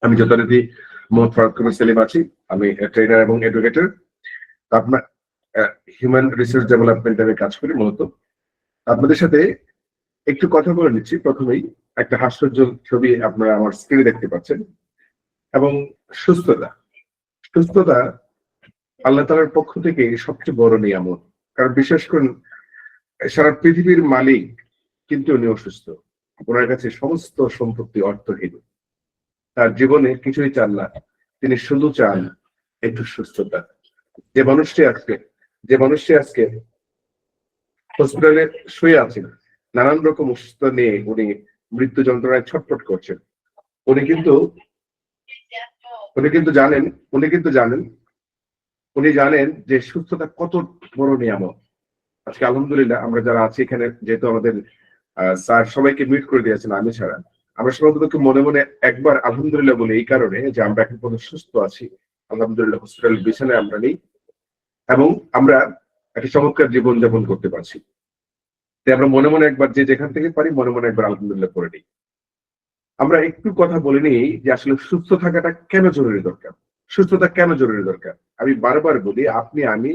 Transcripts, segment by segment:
আমি যথারীতি মোহাম্মদ ফরহাদ কবির সেলিম আছি। আমি ট্রেনার এবং এডুকেটর। আপনার হিউম্যান রিসোর্স ডেভেলপমেন্ট আমি কাজ করি মূলত। আপনাদের সাথে একটু কথা বলে নিচ্ছি। প্রথমেই একটা হাস্যজ্জ্বল ছবি আপনারা আমার স্ক্রিনে দেখতে পাচ্ছেন। এবং সুস্থতা, সুস্থতা আল্লাহ তাআলার পক্ষ থেকে সবচেয়ে বড় নিয়ামত। কারণ বিশ্বাস করুন, সারা পৃথিবীর মালিক কিন্তু উনি অসুস্থ। ওনার কাছে সমস্ত সম্পত্তি অর্থহীন। তার জীবনে কিছুই চান না, তিনি শুধু চান একটু সুস্থতা। যে মানুষটি আজকে হসপিটালে শুয়ে আছেন, নানান রকম অসুস্থতা নিয়ে উনি মৃত্যু যন্ত্রণায় ছটফট করছেন। উনি কিন্তু উনি কিন্তু জানেন উনি জানেন যে সুস্থতা কত বড় নিয়ামত। আজকে আলহামদুলিল্লাহ আমরা যারা আছি এখানে, যেহেতু আমাদের স্যার সবাইকে মিট করে দিয়েছেন আমি ছাড়া, আমরা সবাই মনে মনে একবার আলহামদুলিল্লাহ বলি এই কারণে যে আমরা এখন পর্যন্ত সুস্থ আছি। আলহামদুলিল্লাহ হসপিটালের বিছানায় আমরা নেই এবং আমরা একটা চমৎকার জীবন যাপন করতে পারছি। তাই আমরা মনে মনে একবার যে যেখান থেকে পারি মনে মনে একবার আলহামদুলিল্লাহ করে নিই। আমরা একটু কথা বলে নিই যে আসলে সুস্থ থাকাটা কেন জরুরি দরকার, সুস্থতা কেন জরুরি দরকার। আমি বারবার বলি, আপনি আমি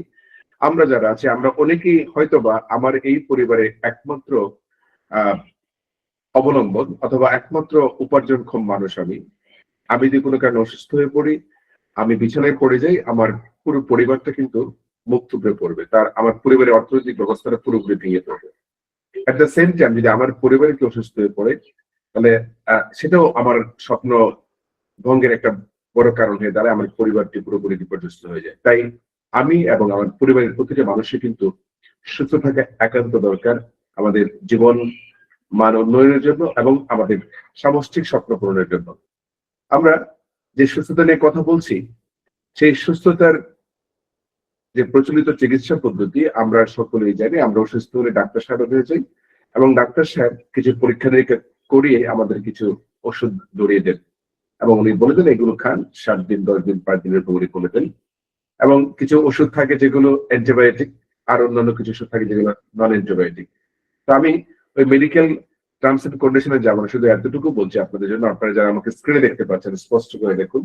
আমরা যারা আছি আমরা অনেকেই হয়তোবা আমার এই পরিবারে একমাত্র অবলম্বন অথবা একমাত্র উপার্জনক্ষম মানুষ। আমি যদি কোনো কারণে অসুস্থ হয়ে পড়ি, আমি বিছানায় পড়ে যাই, আমার পুরো পরিবারটা কিন্তু মুখ থুবড়ে পড়বে। আমার পরিবারের অর্থনৈতিক ব্যবস্থাটা পুরোপুরি ভেঙে পড়বে। এট দ্য সেম টাইম যদি আমার পরিবারে কেউ অসুস্থ হয়ে পড়ে, তাহলে সেটাও আমার স্বপ্ন ভঙ্গের একটা বড় কারণ হয়ে দাঁড়ায়। আমার পরিবারটি পুরোপুরি বিপর্যস্ত হয়ে যায়। তাই আমি এবং আমার পরিবারের প্রতিটা মানুষের কিন্তু সুস্থ থাকা একান্ত দরকার আমাদের জীবন মান উন্নয়নের জন্য এবং আমাদের সামষ্টিক স্বপ্ন পূরণের জন্য। আমরা যে সুস্থতা নিয়ে কথা বলছি, সেই সুস্থতার যে প্রচলিত চিকিৎসা পদ্ধতি আমরা সকলেই জানি। আমরা অসুস্থ হলে ডাক্তার সাহেব হয়ে যাই এবং ডাক্তার সাহেব কিছু পরীক্ষা নিরীক্ষা করিয়ে আমাদের কিছু ওষুধ ধরিয়ে দেন এবং উনি বলে দেন এগুলো খান, 7 দিন 10 দিন 5 দিনের পর বলে দেন। এবং কিছু ওষুধ থাকে যেগুলো অ্যান্টিবায়োটিক, আর অন্যান্য কিছু ওষুধ থাকে যেগুলো নন অ্যান্টিবায়োটিক। তো আমি ওই মেডিকেল টার্মস এন্ড কন্ডিশনে যাবো না, শুধু এতটুকু বলছি আপনাদের জন্য। আপনারা যারা আমাকে স্ক্রিনে দেখতে পাচ্ছেন স্পষ্ট করে দেখুন,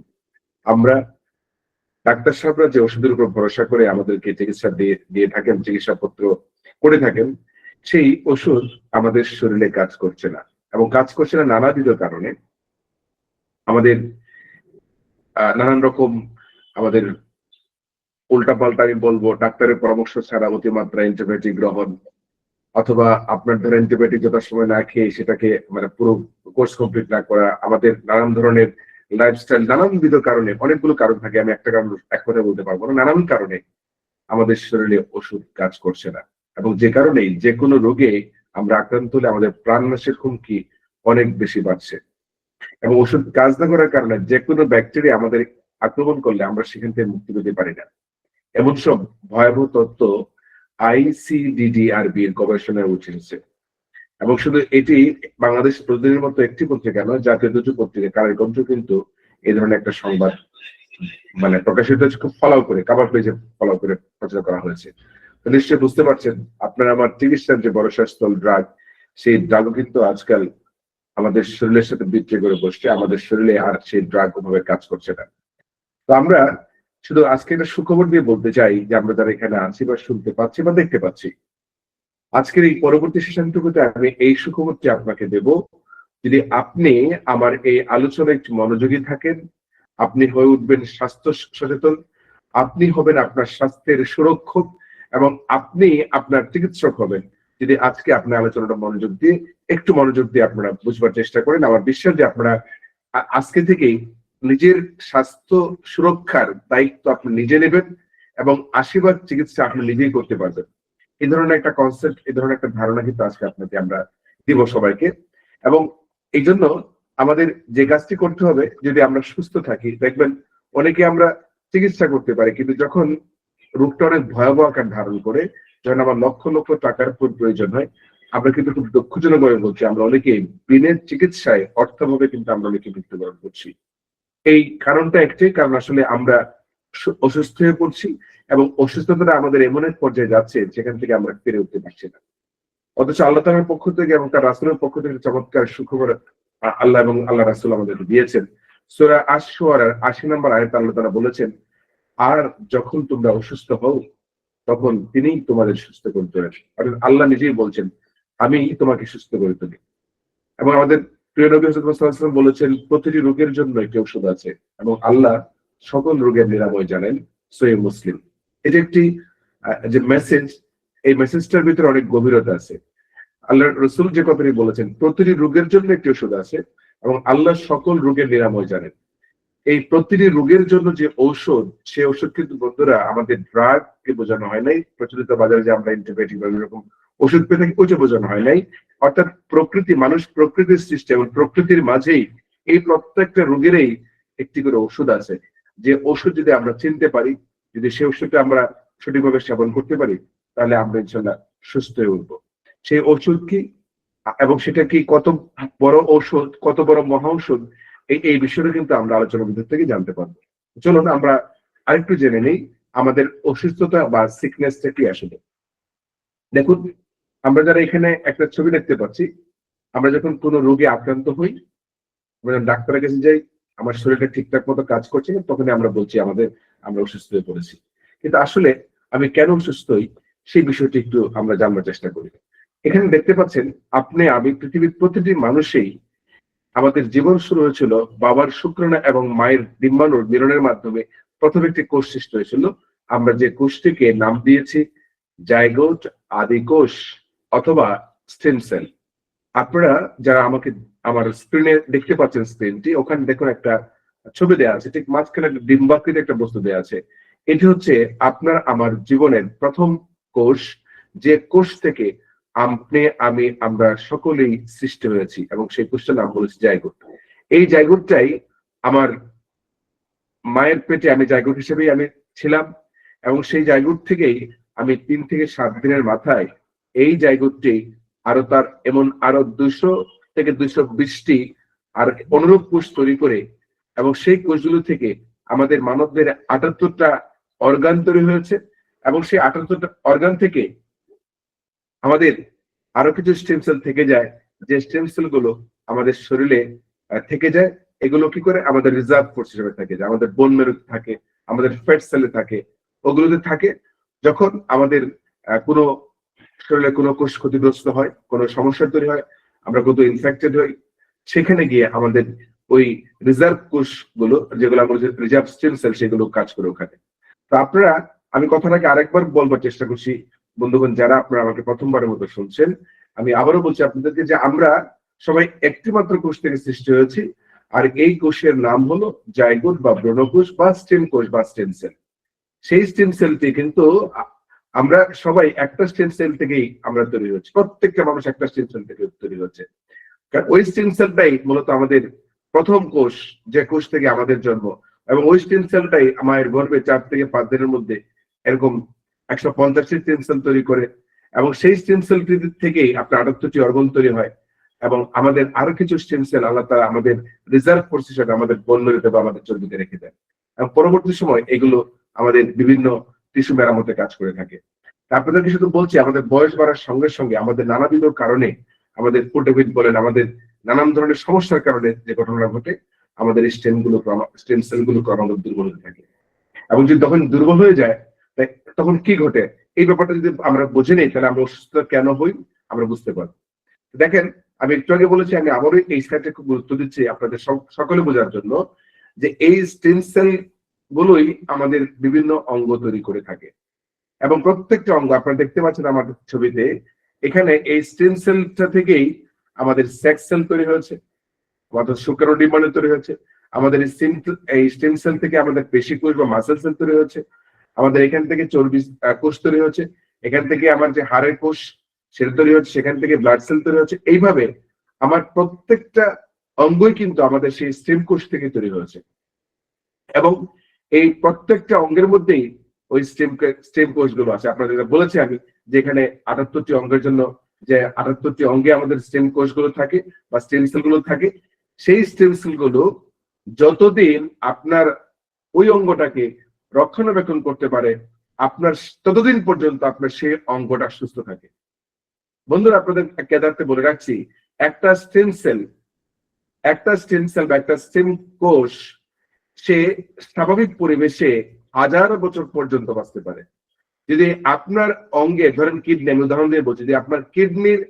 আমরা ডাক্তার সাহেবরা যে ওষুধের উপর ভরসা করে আমাদেরকে চিকিৎসা দিয়ে থাকেন, চিকিৎসাপত্র করে থাকেন, সেই ওষুধ আমাদের শরীরে কাজ করছে না এবং কাজ করছে না নানাবিধ কারণে। আমাদের নানান রকম আমাদের উল্টাপাল্টা, আমি বলবো ডাক্তারের পরামর্শ ছাড়া অতিমাত্রা অ্যান্টিবায়োটিক গ্রহণ, অথবা আপনার ধরেন অ্যান্টিবায়োটিক যথাসময় না খেয়ে সেটাকে মানে পুরো কোর্স কমপ্লিট না করা, আমাদের নানান ধরনের লাইফস্টাইল, নানানবিধ কারণে, অনেকগুলো কারণ থাকে, আমি একটা কারণ এক কথা বলতে পারবো না, নানান কারণে আমাদের শরীরে ওষুধ কাজ করছে না। এবং যে কারণেই যে কোনো রোগে আমরা আক্রান্ত হলে আমাদের প্রাণনাশের হুমকি অনেক বেশি বাড়ছে। এবং ওষুধ কাজ না করার কারণে যে কোনো ব্যাকটেরিয়া আমাদের আক্রমণ করলে আমরা সেখান থেকে মুক্তি পেতে পারি না। এমন সব ভয়াবহ তথ্য ICDDRB এর গবেষণায় উঠেছে। এবং শুধু এটি বাংলাদেশ প্রতিদিনের মতো একটি পত্রিকা নয়, জাতীয় দুটো পত্রিকা কালের কণ্ঠ কিন্তু এই ধরনের একটা সংবাদ মানে প্রকাশিত হচ্ছে, খুব ফলো করে কভার পেজে ফলো করে প্রচার করা হয়েছে। তো নিশ্চয়ই বুঝতে পারছেন আপনারা, আমার চিকিৎসার যে ভরসাস্থল ড্রাগ, সেই ড্রাগও কিন্তু আজকাল আমাদের শরীরের সাথে বিক্রি করে বসছে। আমাদের শরীরে আর সেই ড্রাগ ওভাবে কাজ করছে না। তো আমরা শুধু আজকে একটা সুখবর দিয়ে বলতে চাই যে আমরা যারা এখানে আছি বা শুনতে পাচ্ছি বা দেখতে পাচ্ছি, আজকের এই পরবর্তী সেশনটুকুতে আমি এই সুখবরটি আপনাকে দেব। যদি আপনি আমার এই আলোচনায় একটু মনোযোগী থাকেন, আপনি হয়ে উঠবেন স্বাস্থ্য সচেতন, আপনি হবেন আপনার স্বাস্থ্যের সুরক্ষক এবং আপনি আপনার চিকিৎসক হবেন যদি আজকে আপনার আলোচনাটা একটু মনোযোগ দিয়ে আপনারা বুঝবার চেষ্টা করেন। আমার বিশ্বাস যে আপনারা আজকে থেকেই নিজের স্বাস্থ্য সুরক্ষার দায়িত্ব আপনি নিজে নেবেন এবং আশীর্বাদ চিকিৎসা আপনি নিজেই করতে পারবেন। এই ধরনের একটা কনসেপ্ট, এই ধরনের একটা ধারণা কিন্তু আজকে আপনাকে আমরা দিব সবাইকে। এবং এই জন্য আমাদের যে কাজটি করতে হবে, যদি আমরা সুস্থ থাকি, দেখবেন অনেকে আমরা চিকিৎসা করতে পারি, কিন্তু যখন রোগটা অনেক ভয়াবহ আকার ধারণ করে, যখন আমার লক্ষ লক্ষ টাকার প্রয়োজন হয়, আমরা কিন্তু খুব দুঃখজনক ভাবে বলছি, আমরা অনেকে বিনের চিকিৎসায় অর্থভাবে কিন্তু আমরা অনেকে মৃত্যুবরণ করছি। এই কারণটা একটাই, কারণ আসলে আমরা অসুস্থ হয়ে পড়ছি এবং অসুস্থতাটা আমাদের এমন এক পর্যায়ে যাচ্ছে যেখান থেকে আমরা ফিরে উঠতে পারছি না। অথচ আল্লাহ তাআলার পক্ষ থেকে এবং তার রাসূলের পক্ষ থেকে চমৎকার সুখবর আল্লাহ এবং আল্লাহ রাসূল আমাদেরকে দিয়েছেন। সূরা আশ-শুআরার ৮০ নম্বর আয়াতে আল্লাহ তাআলা বলেছেন, আর যখন তোমরা অসুস্থ হও তখন তিনিই তোমাদের সুস্থ করে তোলেন। অর্থাৎ আল্লাহ নিজেই বলছেন, আমি তোমাকে সুস্থ করে তুলি। এবং আমাদের প্রিয় নবী হযরত মুহাম্মদ সাল্লাল্লাহু আলাইহি ওয়াসাল্লাম বলেছেন, প্রতিটি রোগের জন্য একটি ঔষধ আছে এবং আল্লাহ সকল রোগের নিরাময় জানেন। সহিহ মুসলিম। এটি একটি যে মেসেজ, এই মেসেজটার ভিতরে অনেক গভীরতা আছে। আল্লাহর রাসূল যে কথাটি বলেছেন, প্রতিটি রোগের জন্য একটি ওষুধ আছে এবং আল্লাহ সকল রোগের নিরাময় জানেন। এই প্রতিটি রোগের জন্য যে ঔষধ, সেই ঔষধ কিন্তু বন্ধুরা আমাদের ড্রাগ কে বোঝানো হয় নাই। প্রচলিত বাজারে যে আমরা অ্যান্টিবায়োটিক বা এরকম ওষুধ পেয়ে থাকি, ওইটা বোঝানো হয় নাই। অর্থাৎ প্রকৃতি, মানুষ প্রকৃতির সৃষ্টি এবং প্রকৃতির মাঝেই এই প্রত্যেকটা রোগেরই একটি করে ওষুধ আছে। যে ওষুধ যদি আমরা চিনতে পারি, যদি সেই ওষুধটা আমরা সঠিকভাবে সেবন করতে পারি, তাহলে আমরা ইনশাল্লাহ সুস্থ হয়ে উঠবো। সেই ওষুধ কি এবং সেটা কি কত বড় ঔষধ, কত বড় মহা ঔষধ, এই বিষয়টা কিন্তু আমরা আলোচনার ভিতর থেকে জানতে পারবো। চলুন আমরা আরেকটু জেনে নেই আমাদের অসুস্থতা বা সিকনেসটা কি আসলে। দেখুন, আমরা যারা এখানে একটা ছবি দেখতে পাচ্ছি, আমরা যখন কোনো রোগে আক্রান্ত হই, আমরা যখন ডাক্তারের কাছে যাই, আমার শরীরটা ঠিকঠাক মতো কাজ করছে না, তখনই আমরা বলছি আমরা অসুস্থ হয়ে পড়েছি। কিন্তু আসলে আমি কেন অসুস্থ হই, সেই বিষয়টি একটু আমরা জানবার চেষ্টা করি। এখানে দেখতে পাচ্ছেন, আপনি আমি পৃথিবীর প্রতিটি মানুষই, আমাদের জীবন শুরু হয়েছিল বাবার শুক্রাণু এবং মায়ের ডিম্বাণুর মিলনের মাধ্যমে। প্রথম একটি কোষ সৃষ্টি হয়েছিল, আমরা যে কোষটিকে নাম দিয়েছি জাইগোট, আদিকোষ অথবা স্টেম সেল। আপনারা যারা আমাকে আমার স্ক্রিনে দেখতে পাচ্ছেন, স্ক্রিনটি ওখানে দেখুন একটা ছবি দেওয়া আছে, ঠিক মাঝখানে একটা ডিম্বাকৃতির একটা বস্তু দেওয়া আছে। এটি হচ্ছে আপনার আমার জীবনের প্রথম কোষ, যে কোষ থেকে আপনি আমি আমরা সকলেই সৃষ্টি হয়েছি এবং সেই কোষটার নাম বলেছি জাইগোট। এই জাইগোটটাই আমার মায়ের পেটে আমি জাইগোট হিসেবেই আমি ছিলাম এবং সেই জাইগোট থেকেই আমি 3 থেকে 7 দিনের মাথায় এই জাইগোটটি আরো তার এমন আরো 200 থেকে 220টি আর অনুরূপ কোষ তৈরি করে, এবং সেই কোষগুলো থেকে আমাদের মানবদের 78টা অর্গান তৈরি হয়েছে এবং সেই 78টা অর্গান থেকে আমাদের আরো কিছু স্টেম সেল থেকে যায়, যে স্টেম সেল গুলো আমাদের শরীরে থেকে যায়। এগুলো কি করে আমাদের রিজার্ভ ফোর্স হিসেবে থাকে, যে আমাদের বোন মেরুতে থাকে, আমাদের ফ্যাট সেলে থাকে, ওগুলোতে থাকে। যখন আমাদের কোনো শরীরে কোনো কোষ ক্ষতিগ্রস্ত হয়, কোনো সমস্যা তৈরি হয়, আমরা কত ইনফেক্টেড হই, সেখানে গিয়ে আমাদের ওই রিজার্ভ কোষ গুলো, যেগুলো আমাদের রিজার্ভ স্টেম সেল, সেগুলো কাজ করে ওখানে। তো আপনারা, আমি কথাটাকে আরেকবার বলবার চেষ্টা করছি বন্ধুগণ, যারা আপনারা আমাকে প্রথমবারের মতো শুনছেন, আমি আবারও বলছি আপনাদেরকে যে আমরা সবাই একটি মাত্র কোষ থেকে সৃষ্টি হয়েছি, আর এই কোষের নাম হলো জাইগোট বা ব্রণকোষ বা স্টেম কোষ বা স্টেম সেল। সেই স্টেম সেলটি কিন্তু আমরা সবাই একটা স্টেম সেল থেকেই আমরা তৈরি হচ্ছি, প্রত্যেকটা মানুষ একটা স্টেম সেল থেকে তৈরি হচ্ছে। কারণ ওই স্টেম সেলটাই মূলত আমাদের প্রথম কোষ, যে কোষ থেকে আমাদের জন্ম, এবং ওই স্টেম সেলটাই মায়ের গর্ভে 4 থেকে 5 দিনের মধ্যে এরকম 150টি স্টেম সেল তৈরি করে, এবং সেই স্টেম সেল থেকেই আপনার 78টি অর্গান তৈরি হয়, এবং আমাদের আরো কিছু স্টেম সেল আল্লাহ তাআলা আমাদের রিজার্ভ ফোর্স হিসেবে আমাদের বোন মেরুতে বা আমাদের চর্বিতে রেখে দেন, এবং পরবর্তী সময় এগুলো আমাদের বিভিন্ন টিস্যু মেরামতে কাজ করে থাকে। আপনাদেরকে শুধু বলছি, আমাদের বয়স বাড়ার সঙ্গে সঙ্গে আমাদের নানাবিধ কারণে, আমাদের ফুডহ্যাবিট বলেন, আমাদের নানান ধরনের সমস্যার কারণে যে ঘটনা ঘটে, আমাদের স্টেম সেল গুলো ক্রমাগত দুর্বল হতে থাকে, এবং যদি তখন দুর্বল হয়ে যায়, তখন কি ঘটে, এই ব্যাপারটা যদি আমরা বুঝে নেই, তাহলে আমরা অসুস্থ কেন হই আমরা বুঝতে পারবো। দেখেন, আমি একটু আগে বলেছি, আমি আবারও এই সাইডে খুব গুরুত্ব দিচ্ছি আপনাদের সকলে বোঝার জন্য, যে এই স্টেম সেল গুলোই আমাদের বিভিন্ন অঙ্গ তৈরি করে থাকে, এবং প্রত্যেকটা অঙ্গ আপনারা দেখতে পাচ্ছেন আমাদের ছবিতে, এখানে এই স্টেম সেলটা থেকেই আমাদের সেক্স সেল তৈরি হয়েছে, আমাদের শুক্রাণু ডিম্বাণু তৈরি হয়েছে, আমাদের এই স্টেম সেল থেকে আমাদের পেশি কোষ বা মাসেল সেল তৈরি হচ্ছে, আমাদের এখান থেকে চর্বি কোষ তৈরি হচ্ছে, এখান থেকে আমার যে হাড়ের কোষ সেটা তৈরি হচ্ছে, সেখান থেকে ব্লাড সেল তৈরি হচ্ছে। এইভাবে আমার প্রত্যেকটা অঙ্গই কিন্তু আমাদের সেই স্টেম কোষ থেকে তৈরি হয়েছে, এবং এই প্রত্যেকটা অঙ্গের মধ্যেই ওই স্টেম কোষগুলো আছে। আপনাদের বলেছি আমি, যেখানে 78টি অঙ্গের জন্য যে 78টি অঙ্গে আমাদের স্টেম কোষগুলো থাকে বা স্টেম সেলগুলো থাকে, সেই স্টেম সেলগুলো যতদিন আপনার ওই অঙ্গটাকে রক্ষণাবেক্ষণ করতে পারে, আপনার ততদিন পর্যন্ত আপনার সেই অঙ্গটা সুস্থ থাকে। বন্ধুরা, আপনাদের কেদারতে বলে রাখছি, একটা স্টেম সেল একটা স্টেম সেল বা একটা স্টেম কোষ সে স্বাভাবিক পরিবেশে 1000 বছর পর্যন্ত বাঁচতে পারে। যদি আপনার অঙ্গে, ধরেন কিডনি, আমি উদাহরণ দিয়ে বলছি, যে আপনার কিডনির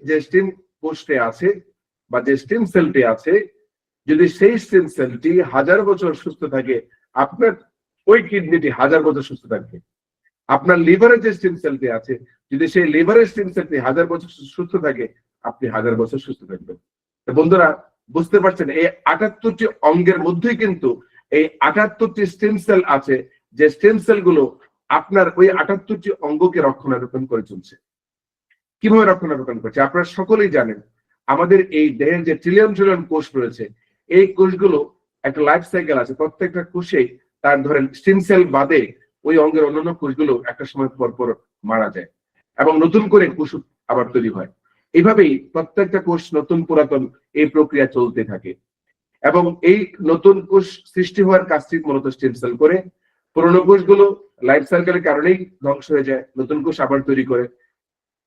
যে স্টেম কোষটি আছে বা যে স্টেম সেলটি আছে, যদি সেই স্টেম সেলটি 1000 বছর সুস্থ থাকে, আপনার ওই কিডনিটি 1000 বছর সুস্থ থাকবে। আপনার লিভারের যে স্টেম সেলটি আছে, যদি সেই লিভারের স্টেম সেলটি 1000 বছর সুস্থ থাকে, আপনি 1000 বছর সুস্থ থাকবেন। তো বন্ধুরা, বুঝতে পারছেন, এই 78টি অঙ্গের মধ্যেই কিন্তু এই 78টি স্টেম সেল আছে, যে স্টেম সেল গুলো আপনার ওই 78টি অঙ্গকে রক্ষণাবেক্ষণ করে চলছে। কিভাবে রক্ষণাবেক্ষণ করছে আপনারা সকলেই জানেন। আমাদের এই দেহের যে ট্রিলিয়ন ট্রিলিয়ন কোষ রয়েছে, এই কোষগুলো একটা লাইফ সাইকেল আছে। প্রত্যেকটা কোষে তার, ধরেন স্টেম সেল বাদে ওই অঙ্গের অন্যান্য কোষগুলো একটা সময় পর পর মারা যায় এবং নতুন করে কোষ আবার তৈরি হয়। এইভাবেই প্রত্যেকটা কোষ নতুন পুরাতন এই প্রক্রিয়া চলতে থাকে এবং এই নতুন কোষ সৃষ্টি হওয়ার কাজটি মূলত স্টেম সেল করে। পুরোনো কোষগুলো লাইফ সাইকেলের কারণেই ধ্বংস হয়ে যায়, নতুন কোষ আবার তৈরি করে।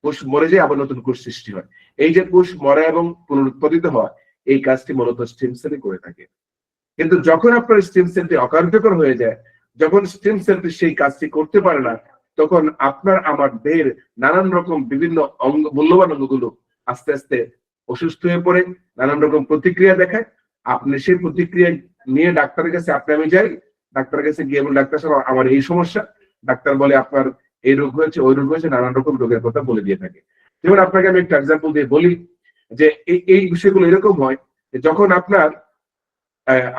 কোষ মরে যায়, আবার নতুন কোষ সৃষ্টি হয়। এই যে কোষ মরা এবং পুনরুৎপাদিত হওয়া, এই কাজটি মূলত স্টেম সেলই করে থাকে। কিন্তু যখন আপনার স্টেম সেলটি অকার্যকর হয়ে যায়, যখন স্টেম সেলটি সেই কাজটি করতে পারে না, তখন আপনার আমার দেহের নানান রকম বিভিন্ন অঙ্গ, মূল্যবান অঙ্গগুলো আস্তে আস্তে অসুস্থ হয়ে পড়ে, নানান রকম প্রতিক্রিয়া দেখায়। আপনি সেই প্রতিক্রিয়া নিয়ে ডাক্তারের কাছে, আপনি আমি যাই, ডাক্তারের কাছে গিয়ে বলি, ডাক্তার সাহেব আমার এই সমস্যা। ডাক্তার বলে আপনার এই রোগ হয়েছে, ওই রোগ হয়েছে, নানান রকম রোগের কথা বলে দিয়ে থাকে। যেমন আপনাকে আমি একটা এক্সাম্পল দিয়ে বলি যে এই বিষয়গুলো এরকম হয় যখন আপনার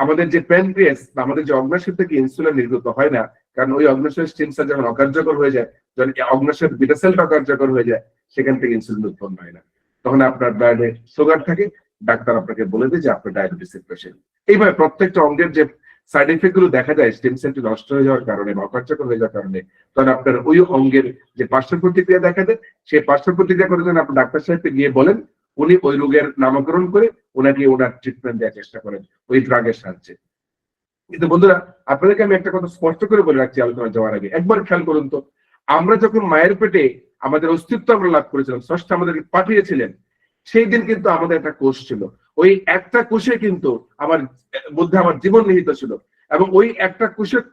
আমাদের যে প্যানক্রিয়াস বা আমাদের যে অগ্ন্যাশয় থেকে ইনসুলিন নির্গত হয় না, কারণ ওই অগ্ন্যাশয়ের স্টেম সেল যখন অকার্যকর হয়ে যায়, যখন অগ্ন্যাশয়ের বিটা সেলটা অকার্যকর হয়ে যায়, সেখান থেকে ইনসুলিন উৎপন্ন হয় না। তখন আপনার ব্লাডে সুগার থাকে, ডাক্তার আপনাকে বলে দেয় যে আপনার ডায়াবেটিসের পেশেন্ট। এইভাবে প্রত্যেকটা অঙ্গের যে সাইড এফেক্ট গুলো দেখা যায় স্টেম সেলটি নষ্ট হয়ে যাওয়ার কারণে বা অকার্যকর হয়ে যাওয়ার কারণে, তখন আপনার ওই অঙ্গের যে পার্শ্ব প্রতিক্রিয়া দেখা দেয়, সেই পার্শ্ব প্রতিক্রিয়া করে যেন আপনি ডাক্তার সাহেবকে গিয়ে বলেন, উনি ওই রোগের নামকরণ করে ওনাকে ওনার ট্রিটমেন্ট দেওয়ার চেষ্টা করেন ওই ড্রাগের সাহায্যে। কিন্তু বন্ধুরা, আপনাদেরকে আমি একটা কথা স্পষ্ট করে বলে রাখছি আলোচনা যাওয়ার আগে, একবার খেয়াল করুন তো, আমরা যখন মায়ের পেটে আমাদের অস্তিত্ব আমরা লাভ করেছিলাম, স্রষ্টা আমাদেরকে পাঠিয়েছিলেন, সেই দিন কিন্তু আমাদের একটা কোষ ছিল। ওই একটা কোষে কিন্তু আমার মধ্যে আমার জীবন নিহিত ছিল এবং ওই একটা কোষের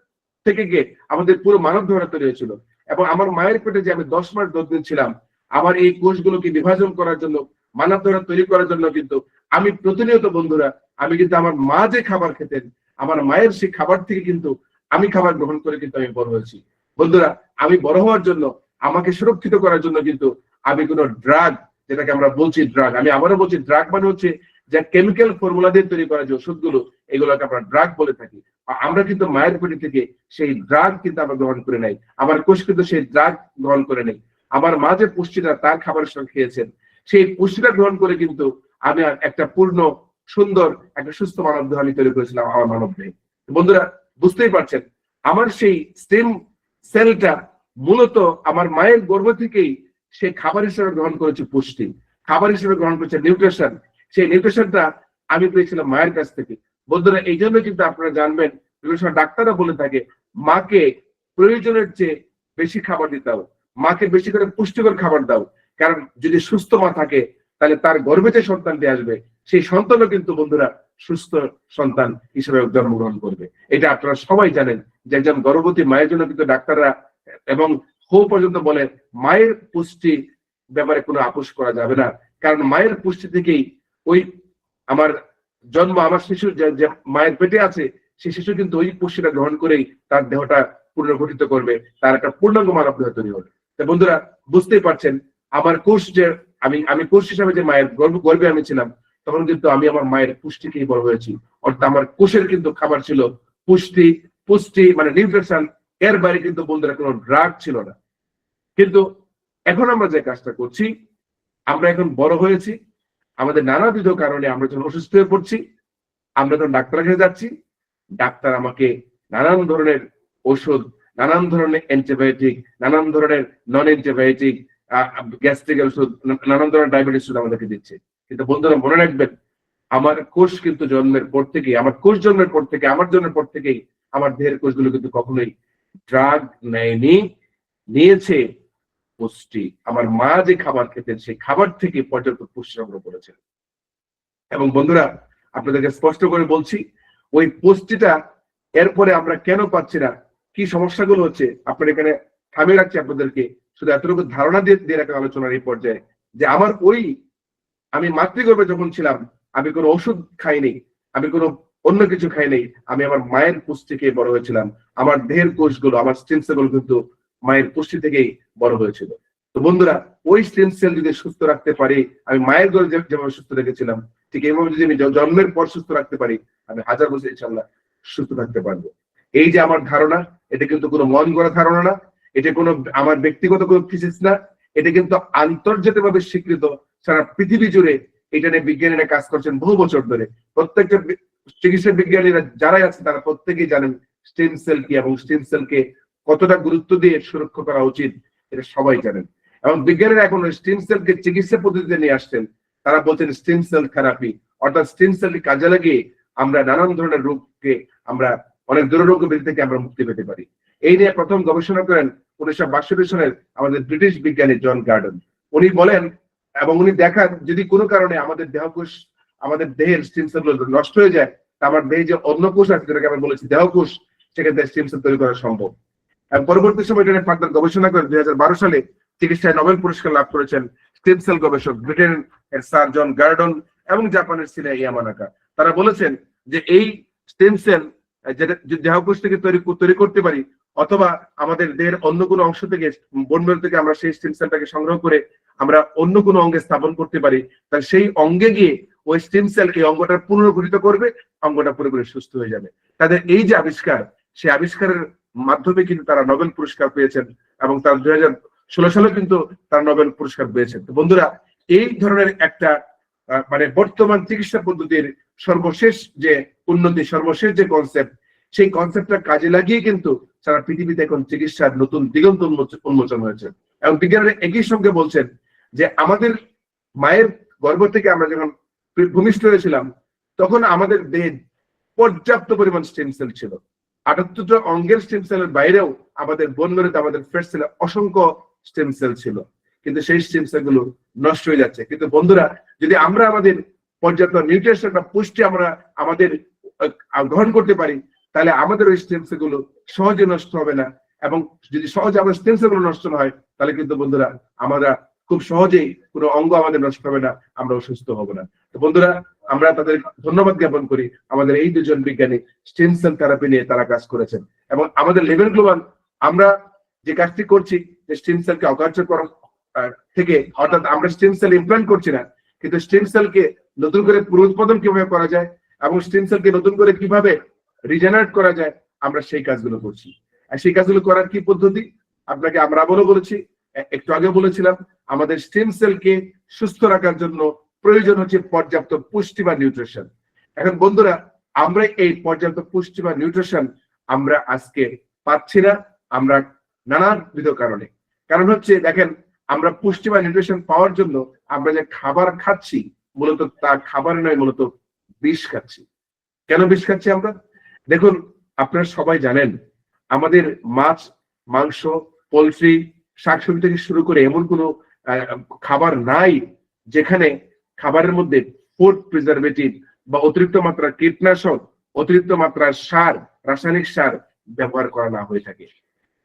থেকে গিয়ে আমাদের পুরো মানব ধারা তৈরি হয়েছিল। এবং আমার মায়ের পেটে যে আমি 10 মাস 10 দিন ছিলাম, আমার এই কোষগুলোকে বিভাজন করার জন্য, মানব ধারা তৈরি করার জন্য কিন্তু আমি প্রতিনিয়ত, বন্ধুরা, আমি কিন্তু আমার মা যে খাবার খেতেন, আমার মায়ের সেই খাবার থেকে কিন্তু আমি খাবার গ্রহণ করে কিন্তু আমি বড় হয়েছি। বন্ধুরা, আমি বড় হওয়ার জন্য, আমাকে সুরক্ষিত করার জন্য কিন্তু আমি কোনো ড্রাগ, যেটাকে আমরা বলছি ড্রাগ, আমি আবারও বলছি ড্রাগ মানে হচ্ছে যে কেমিক্যাল ফর্মুলা দিয়ে তৈরি করা যে ওষুধগুলো, এগুলোকে আমরা ড্রাগ বলে থাকি। আমরা কিন্তু মায়ের পেটে থেকে সেই ড্রাগ কিন্তু আমরা গ্রহণ করে নাই, আমার কোষ কিন্তু সেই ড্রাগ গ্রহণ করে নেই। আমার মা যে পুষ্টিটা তার খাবারের সঙ্গে খেয়েছেন, সেই পুষ্টিটা গ্রহণ করে কিন্তু আমি একটা পূর্ণ সুন্দর একটা সুস্থ মানব দেহ আমি তৈরি করেছিলাম আমার মানব দেহে। বন্ধুরা, বুঝতেই পারছেন, আমার সেই স্টেম সেলটা মূলত আমার মায়ের গর্ভ থেকেই সে খাবার হিসেবে গ্রহণ করেছে পুষ্টি, খাবার হিসেবে গ্রহণ করেছে নিউট্রিশন। সেই নিউট্রিশনটা আমি পেয়েছিলাম মায়ের কাছ থেকে। বন্ধুরা, এই জন্য কিন্তু আপনারা জানবেন, বিভিন্ন সময় ডাক্তাররা বলে থাকে মাকে প্রয়োজনের চেয়ে বেশি খাবার দিতে হবে, মাকে বেশি করে পুষ্টিকর খাবার দাও। কারণ যদি সুস্থ মা থাকে, তাহলে তার গর্ভে যে সন্তানটি আসবে, সেই সন্তানও কিন্তু, বন্ধুরা, সুস্থ সন্তান হিসেবে জন্মগ্রহণ করবে। এটা আপনারা সবাই জানেন যে একজন গর্ভবতী মায়ের জন্য কিন্তু ডাক্তাররা এবং পর্যন্ত বলে মায়ের পুষ্টি ব্যাপারে কোনো আপোষ করা যাবে না। কারণ মায়ের পুষ্টি থেকেই ওই আমার জন্ম, আমার শিশু যে মায়ের পেটে আছে, সেই শিশু কিন্তু ওই পুষ্টিটা গ্রহণ করেই তার দেহটা পুনর্গঠিত করবে, তার একটা পূর্ণাঙ্গ মানব দেহ তৈরি হবে। তো বন্ধুরা, বুঝতেই পারছেন, আমার কোষ যে আমি কোষ হিসাবে যে মায়ের গর্ভে আমি ছিলাম, তখন কিন্তু আমি আমার মায়ের পুষ্টিকেই বড় হয়েছি। অর্থাৎ আমার কোষের কিন্তু খাবার ছিল পুষ্টি, পুষ্টি মানে নিউট্রিশন, এর বাইরে কিন্তু বন্ধুরা কোনো ড্রাগ ছিল না। কিন্তু এখন আমরা যে কাজটা করছি, আমরা এখন বড় হয়েছি, আমাদের নানাবিধ কারণে আমরা যখন অসুস্থ হয়ে পড়ছি, আমরা যখন ডাক্তারের কাছে যাচ্ছি, ডাক্তার আমাকে নানান ধরনের ওষুধ, নানান ধরনের অ্যান্টিবায়োটিক, নানান ধরনের নন অ্যান্টিবায়োটিক, গ্যাস্ট্রিক ওষুধ, নানান ধরনের ডায়াবেটিস ওষুধ আমাদেরকে দিচ্ছে। কিন্তু বন্ধুরা, মনে রাখবেন, আমার কোষ কিন্তু জন্মের পর থেকে, আমার কোষ জন্মের পর থেকে, আমার জন্মের পর থেকেই আমার দেহের কোষগুলো কিন্তু কখনোই ড্রাগ নেয়নি, নিয়েছে পুষ্টি। আমার মা যে খাবার খেতেন, সেই খাবার থেকে পর্যাপ্ত পুষ্টি সংগ্রহ করেছেন। এবং বন্ধুরা, আপনাদেরকে স্পষ্ট করে বলছি, ওই পুষ্টিটা এরপরে আমরা কেন পাচ্ছি না, কি সমস্যাগুলো হচ্ছে, আপনার এখানে থামিয়ে রাখছি আপনাদেরকে, শুধু এতটুকু ধারণা দিয়ে রাখা আলোচনার এই পর্যায়ে, যে আমার আমি মাতৃগর্ভে যখন ছিলাম, আমি কোনো ওষুধ খাইনি, আমি কোনো অন্য কিছু খাইনি, আমি আমার মায়ের পুষ্টি খেয়ে বড় হয়েছিলাম। আমার দেহের কোষগুলো, আমার স্টেম সেলগুলো কিন্তু মায়ের পুষ্টি থেকেই বড় হয়েছিল। তো বন্ধুরা, ওই স্টেম সেল যদি সুস্থ রাখতে পারি, আমি মায়ের গর্ভে যেভাবে সুস্থ রেখেছিলাম, ঠিক এইভাবে যদি আমি জন্মের পর সুস্থ রাখতে পারি, আমি 1000 বছর ইনশাআল্লাহ সুস্থ থাকতে পারবো। এই যে আমার ধারণা, এটা কিন্তু কোনো মন গড়া ধারণা না, এটা কোনো আমার ব্যক্তিগত কোনো থিসিস না, এটা কিন্তু আন্তর্জাতিকভাবে স্বীকৃত। সারা পৃথিবী জুড়ে এটা নিয়ে বিজ্ঞানীরা কাজ করছেন বহু বছর ধরে। প্রত্যেকটা চিকিৎসা বিজ্ঞানীরা যারাই আছে তারা প্রত্যেকেই জানেন স্টেম সেল কি এবং স্টেম সেলকে কতটা গুরুত্ব দিয়ে সুরক্ষা করা উচিত, এটা সবাই জানেন। এবং বিজ্ঞানীরা এখন স্টেম সেলকে চিকিৎসা পদ্ধতিতে নিয়ে আসছেন। তারা বলছেন স্টেম সেল থেরাপি, অর্থাৎ স্টেম সেলকে কাজে লাগিয়ে আমরা নানান ধরনের রোগকে, আমরা অনেক দুরারোগ্য ব্যাধি থেকে আমরা মুক্তি পেতে পারি। এই নিয়ে প্রথম গবেষণা করেন 1962 সালের আমাদের ব্রিটিশ বিজ্ঞানী জন গার্ডন। উনি বলেন এবং উনি দেখান, যদি কোনো কারণে আমাদের দেহকোষ, আমাদের দেহের স্টেম সেলগুলো নষ্ট হয়ে যায়, তা আমার দেহে যে অন্য কোষ আছে, যেটাকে আমি বলেছি দেহকোষ, সেখান থেকে স্টেম সেল তৈরি করা সম্ভব। এবং পরবর্তী সময় এটা নিয়ে ফার্দার গবেষণা করে 2012 সালে চিকিৎসায় নোবেল পুরস্কার লাভ করেছেন স্টেম সেল গবেষক ব্রিটেন এর স্যার জন গার্ডন এবং জাপানের সিনা ইয়ামানাকা। তারা বলেছেন যে এই স্টেম সেল যেটা দেহকোষ থেকে তৈরি করতে পারি, অথবা আমাদের দেহের অন্য কোনো অংশ থেকে, বোন ম্যারো থেকে আমরা সেই স্টেম সেলটাকে সংগ্রহ করে আমরা অন্য কোনো অঙ্গে স্থাপন করতে পারি, তাহলে সেই অঙ্গে গিয়ে ওই স্টেম সেল এই অঙ্গটা পুনর্গঠিত করবে, অঙ্গটা পুরোপুরি সুস্থ হয়ে যাবে। তাদের এই যে আবিষ্কার, সেই আবিষ্কারের মাধ্যমে কিন্তু তারা নোবেল পুরস্কার পেয়েছেন এবং তার 2016 সালে কিন্তু তারা নোবেল পুরস্কার পেয়েছেন। তো বন্ধুরা, এই ধরনের একটা মানে বর্তমান চিকিৎসা পদ্ধতির সর্বশেষ যে উন্নতি, সর্বশেষ যে কনসেপ্ট, সেই কনসেপ্টটা কাজে লাগিয়ে কিন্তু সারা পৃথিবীতে এখন চিকিৎসার নতুন দিগন্ত উন্মোচন হয়েছে। এবং বিজ্ঞানীরা একই সঙ্গে বলছেন যে আমাদের মায়ের গর্ভ থেকে আমরা যখন ভূমিষ্ঠ হয়েছিলাম, তখন আমাদের দেহে পর্যাপ্ত পরিমাণ স্টেম সেল ছিল। 78টা অঙ্গের স্টেম সেলের বাইরেও আমাদের বোন ম্যারোতে, আমাদের ফ্যাট সেলে অসংখ্য স্টেম সেল ছিল, কিন্তু সেই স্টেম সেল গুলো নষ্ট হয়ে যাচ্ছে। কিন্তু বন্ধুরা, যদি আমরা আমাদের পর্যাপ্ত নিউট্রিশন বা পুষ্টি আমরা আমাদের গ্রহণ করতে পারি, তাহলে আমাদের ওই স্টেম সেল গুলো সহজে নষ্ট হবে না। এবং যদি সহজে আমাদের স্টেম সেল গুলো নষ্ট না হয়, তাহলে কিন্তু বন্ধুরা আমরা খুব সহজেই কোনো অঙ্গ আমাদের নষ্ট হবে না, আমরা অসুস্থ হব না। তো বন্ধুরা, আমরা তাদের ধন্যবাদ জ্ঞাপন করি। আমাদের এই দুজন বিজ্ঞানী স্টেম সেল থেরাপি নিয়ে তারা কাজ করেছেন এবং আমাদের লেভেল গ্লোবাল আমরা যে কাজটি করছি, যে স্টেম সেলকে অকার্যকর থেকে, অর্থাৎ আমরা স্টেম সেল ইমপ্লান্ট করছি না, কিন্তু স্টেম সেলকে নতুন করে পুনরুৎপাদন কিভাবে করা যায় এবং স্টেম সেলকে নতুন করে কিভাবে রিজেনারেট করা যায়, আমরা সেই কাজগুলো করছি। আর সেই কাজগুলো করার কি পদ্ধতি, আপনাকে আমরা বলেছি, একটু আগে বলেছিলাম, আমাদের স্টেম সেলকে সুস্থ রাখার জন্য প্রয়োজন হচ্ছে পর্যাপ্ত পুষ্টি বা নিউট্রিশন। এখন বন্ধুরা, আমরা এই পর্যাপ্ত পুষ্টি বা নিউট্রিশন আমরা আজকে পাচ্ছি না, আমরা নানাবিধ কারণে। কারণ হচ্ছে, দেখেন, আমরা পুষ্টি বা নিউট্রিশন পাওয়ার জন্য আমরা যে খাবার খাচ্ছি, মূলত তা খাবার নয়, মূলত বিষ খাচ্ছি। কেন বিষ খাচ্ছি আমরা? দেখুন, আপনারা সবাই জানেন আমাদের মাছ, মাংস, পোলট্রি, শাকসবজি থেকে শুরু করে এমন কোনো খাবার নাই যেখানে খাবারের মধ্যে ফুড প্রিজারভেটিভ বা অতিরিক্ত মাত্রার কীটনাশক, অতিরিক্ত মাত্রার সার, রাসায়নিক সার ব্যবহার করা না হয়ে থাকে।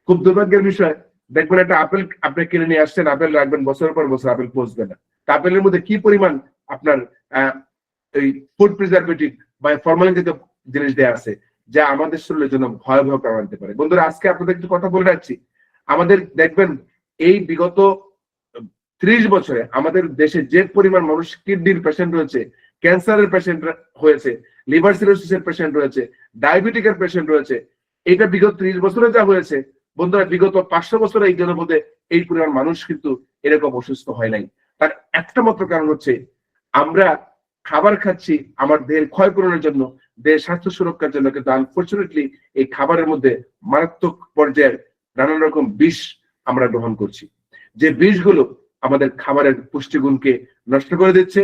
খুব দুর্ভাগ্যের বিষয়, দেখবেন একটা আপেল আপনি কিনে নিয়ে আসছেন, আপেল রাখবেন বছরের পর বছর, আপেল পচবে না। আপেলের মধ্যে কি পরিমাণ আপনার এই ফুড প্রিজারভেটিভ বা ফরমালিন জাতীয় জিনিস দেওয়া আছে, যা আমাদের শরীরের জন্য ভয়াবহ কারণ আনতে পারে। বন্ধুরা, আজকে আপনাদের একটু কথা বলে রাখছি, আমাদের দেখবেন এই বিগত 30 বছরে আমাদের দেশে যে পরিমাণ মানুষ কিডনির পেশেন্ট রয়েছে, ক্যান্সারের পেশেন্ট হয়েছে, লিভার সিরোসিসের পেশেন্ট রয়েছে, ডায়াবেটিকের পেশেন্ট রয়েছে, এটা বিগত 30 বছরে যা হয়েছে, বন্ধুরা, বিগত 500 বছরে এই জন্য মধ্যে এই পরিমাণ মানুষ কিন্তু এরকম অসুস্থ হয় নাই। তার একটা মাত্র কারণ হচ্ছে, আমরা খাবার খাচ্ছি আমার দেহের ক্ষয় পূরণের জন্য, দেহের স্বাস্থ্য সুরক্ষার জন্য, কিন্তু আনফরচুনেটলি এই খাবারের মধ্যে মারাত্মক পর্যায়ের নানান রকম বিষ আমরা গ্রহণ করছি, যে বিষগুলো আমাদের খাবারের পুষ্টিগুণকে নষ্ট করে দিচ্ছে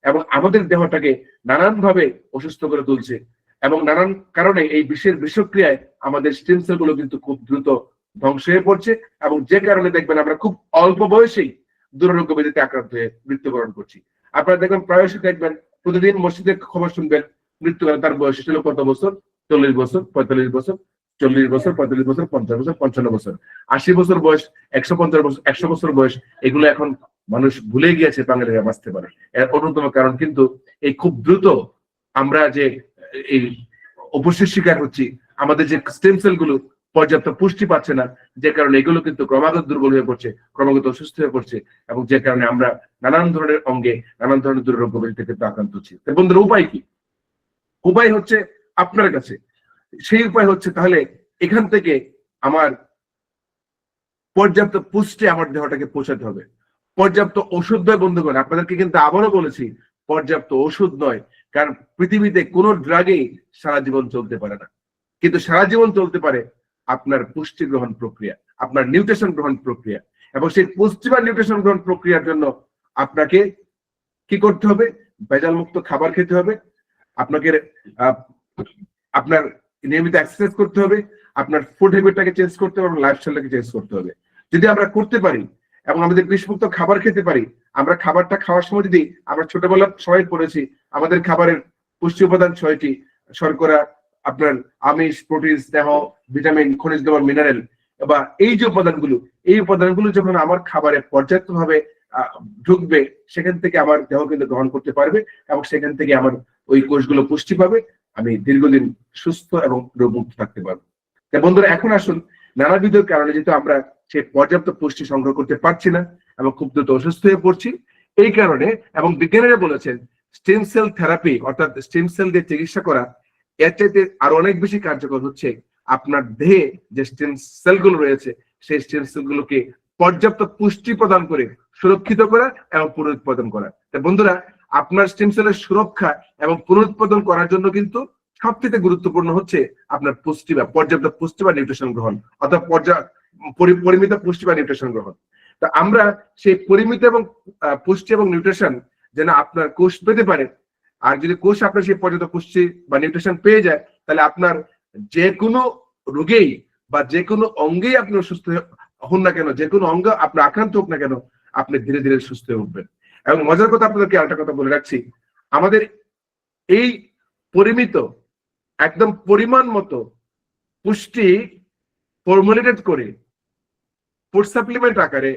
এবং আমাদের দেহটাকে নানান ভাবে অসুস্থ করে তুলছে। এবং নানান কারণে এই বিষের বিষক্রিয়ায় আমাদের স্টেম সেল গুলো কিন্তু খুব দ্রুত ধ্বংস হয়ে পড়ছে, এবং যে কারণে দেখবেন আমরা খুব অল্প বয়সেই দুরারোগ্য ব্যাধিতে আক্রান্ত হয়ে মৃত্যুবরণ করছি। আপনারা দেখবেন প্রায়শই দেখবেন প্রতিদিন মসজিদে খবর শুনবেন মৃত্যুকালে তার বয়স ছিল কত বছর, 40 বছর, 45 বছর, 40 বছর, 45 বছর, 50 বছর, 55 বছর, 80 বছর বয়স, 150 বছর, 100 বছর বয়স, এগুলো এখন মানুষ ভুলে গিয়েছে বাঙালিরা বাঁচতে পারে। এর অন্যতম কারণ কিন্তু এই খুব দ্রুত আমরা যে এই অবশ্যই শিকার হচ্ছি, আমাদের যে স্টেম সেল গুলো পর্যাপ্ত পুষ্টি পাচ্ছে না, যে কারণে এগুলো কিন্তু ক্রমাগত দুর্বল হয়ে পড়ছে, ক্রমাগত অসুস্থ হয়ে পড়ছে, এবং যে কারণে আমরা নানান ধরনের অঙ্গে নানান ধরনের দুর্রোগ থেকে কিন্তু আক্রান্ত হচ্ছি। বন্ধুরা, উপায় কি? উপায় হচ্ছে আপনার কাছে। সেই উপায় হচ্ছে তাহলে এখান থেকে আমার পর্যাপ্ত পুষ্টি আমার দেহটাকে পৌঁছাতে হবে। পর্যাপ্ত ওষুধ নয় বন্ধুগণ, আপনাদেরকে কিন্তু আবারও বলেছি, পর্যাপ্ত ওষুধ নয়, কারণ পৃথিবীতে কোনো ড্রাগেই সারা জীবন চলতে পারে না, কিন্তু সারা জীবন চলতে পারে আপনার পুষ্টি গ্রহণ প্রক্রিয়া, আপনার নিউট্রিশন গ্রহণ প্রক্রিয়া। এবং সেই পুষ্টি বা নিউট্রিশন গ্রহণ প্রক্রিয়ার জন্য আপনাকে কি করতে হবে? ভেজাল মুক্ত খাবার খেতে হবে, আপনাকে আপনার নিয়মিত এক্সারসাইজ করতে হবে, আপনার ফুড হ্যাবিটটাকে চেঞ্জ করতে হবে, এবং লাইফস্টাইলটাকে চেঞ্জ করতে হবে। যদি আমরা করতে পারি এবং আমাদের বিষমুক্ত খাবার খেতে পারি, আমরা খাবারটা খাওয়ার সময় যদি আমরা ছোটবেলা সবাই পড়েছি আমাদের খাবারের পুষ্টি উপাদান 6টি: শর্করা, আপনার আমিষ, প্রোটিন, স্নেহ, ভিটামিন, খনিজ লবণ, মিনারেল, বা এই যে উপাদানগুলো, এই উপাদানগুলো যখন আমার খাবারে পর্যাপ্তভাবে ঢুকবে, সেখান থেকে আমার দেহ কিন্তু গ্রহণ করতে পারবে, এবং সেখান থেকে আমার ওই কোষগুলো পুষ্টি পাবে, আমি দীর্ঘদিন সুস্থ এবং রোগমুক্ত থাকতে পারবো। বন্ধুরা, এখন আসুন, নানাবিধ কারণে যেহেতু আমরা সেই পর্যাপ্ত পুষ্টি সংগ্রহ করতে পারছি না এবং খুব দ্রুত অসুস্থ হয়ে পড়ছি, এই কারণে, এবং বিজ্ঞানীরা বলেছেন স্টেম সেল থেরাপি অর্থাৎ স্টেম সেল দিয়ে চিকিৎসা করা এর চাইতে আরো অনেক বেশি কার্যকর হচ্ছে আপনার দেহে যে স্টেম সেলগুলো রয়েছে, সেই স্টেম সেলগুলোকে পর্যাপ্ত পুষ্টি প্রদান করে সুরক্ষিত করা এবং পুনরুৎপাদন করা। বন্ধুরা, আপনার স্টেম সেলের সুরক্ষা এবং পুনরুৎপাদন করার জন্য কিন্তু সবচেয়ে গুরুত্বপূর্ণ হচ্ছে আপনার পুষ্টি বা পর্যাপ্ত পুষ্টি বা নিউট্রিশন গ্রহণ, অর্থাৎ পরিমিত পুষ্টি বা নিউট্রিশন গ্রহণ। তা আমরা সেই পরিমিত এবং পুষ্টি এবং নিউট্রিশন যেন আপনার কোষ পেতে পারে, আর যদি কোষ আপনার সেই পর্যাপ্ত পুষ্টি বা নিউট্রিশন পেয়ে যায়, তাহলে আপনার যে কোনো রোগেই বা যে কোনো অঙ্গেই আপনি সুস্থ হন না কেন, যে কোনো অঙ্গ আপনার আক্রান্ত হোক না কেন, আপনি ধীরে ধীরে সুস্থ হয়ে উঠবেন। এবং মজার কথা, আপনাদেরকে আরেকটা কথা বলে রাখছি, আমাদের এই পরিমিত একদম পরিমাণ মতো পুষ্টি ফর্মুলেটেড করে ফুড সাপ্লিমেন্ট আকারে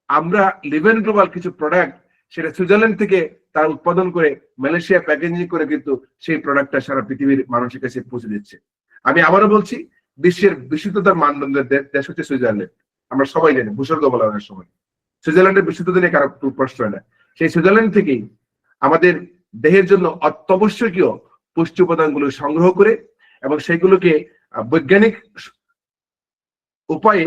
আমরা লিভেন গ্লোবাল কিছু প্রোডাক্ট, সেটা সুইজারল্যান্ড থেকে তারা উৎপাদন করে মালয়েশিয়া প্যাকেজিং করে কিন্তু সেই প্রোডাক্টটা সারা পৃথিবীর মানুষের কাছে পৌঁছে দিচ্ছে। আমি আবারও বলছি, বিশ্বের বিশুদ্ধতার মানদণ্ডের দেশ হচ্ছে সুইজারল্যান্ড। আমরা সবাই জানি, ভূস্বর্গ বলা হয় সময় সুইজারল্যান্ডের বিশুদ্ধতা নিয়ে কারো প্রশ্ন হয় না। সেই সুইজারল্যান্ড থেকেই আমাদের দেহের জন্য অত্যাবশ্যকীয় পুষ্টি উপাদানগুলো সংগ্রহ করে এবং সেগুলোকে বৈজ্ঞানিক উপায়ে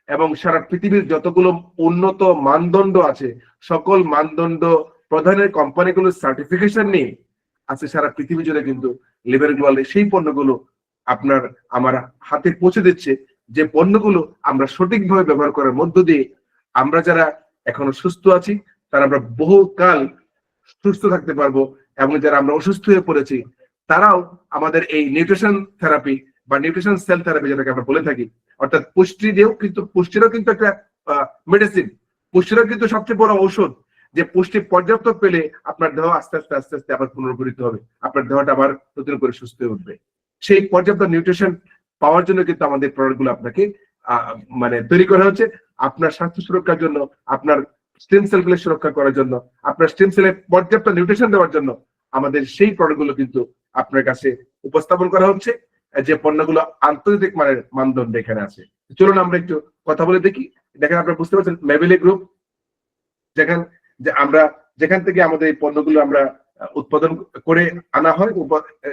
এবং সারা পৃথিবীর যতগুলো উন্নত মানদণ্ড আছে, সকল মানদণ্ড প্রধানের কোম্পানিগুলোর সার্টিফিকেশন নিয়ে আছে সারা পৃথিবী জুড়ে কিন্তু লিভার গ্লোবাল সেই পণ্যগুলো আপনার আমার হাতে পৌঁছে দিচ্ছে, যে পণ্যগুলো আমরা সঠিকভাবে ব্যবহার করার মধ্য দিয়ে আমরা যারা এখনো সুস্থ আছি তারা আমরা বহুকাল সুস্থ থাকতে পারবো, এবং যারা আমরা অসুস্থ হয়ে পড়েছি তারাও আমাদের এই নিউট্রিশন থেরাপি বা নিউট্রিশন সেল থেরাপি যেটাকে আমরা বলে থাকি, অর্থাৎ পুষ্টি দিয়েও কিন্তু, পুষ্টিরও কিন্তু একটা মেডিসিন, পুষ্টিরও কিন্তু সবচেয়ে বড় ঔষধ, যে পুষ্টি পর্যাপ্ত পেলে আপনার দেহ আস্তে আস্তে আস্তে আস্তে আবার পুনর্গঠিত হবে, আপনার দেহটা আবার নতুন করে সুস্থ হয়ে উঠবে। সেই পর্যাপ্ত নিউট্রিশন পাওয়ার জন্য কিন্তু আমাদের প্রোডাক্ট গুলো আপনাকে মানে তৈরি করা হচ্ছে আপনার স্বাস্থ্য সুরক্ষার জন্য, আপনার স্টেম সেলগুলো সুরক্ষা করার জন্য, আপনার স্টেম সেলে পর্যাপ্ত নিউট্রিশন দেওয়ার জন্য আমাদের সেই প্রোডাক্ট গুলো কিন্তু আপনার কাছে উপস্থাপন করা হচ্ছে, যে পণ্যগুলো আন্তর্জাতিক মানের মানদণ্ড এখানে আছে। চলুন আমরা একটু কথা বলে দেখি। দেখেন, আপনারা বুঝতে পারছেন মেবেলি গ্রুপ, যেখান থেকে আমাদের এই পণ্যগুলো আমরা উৎপাদন করে আনা হয়,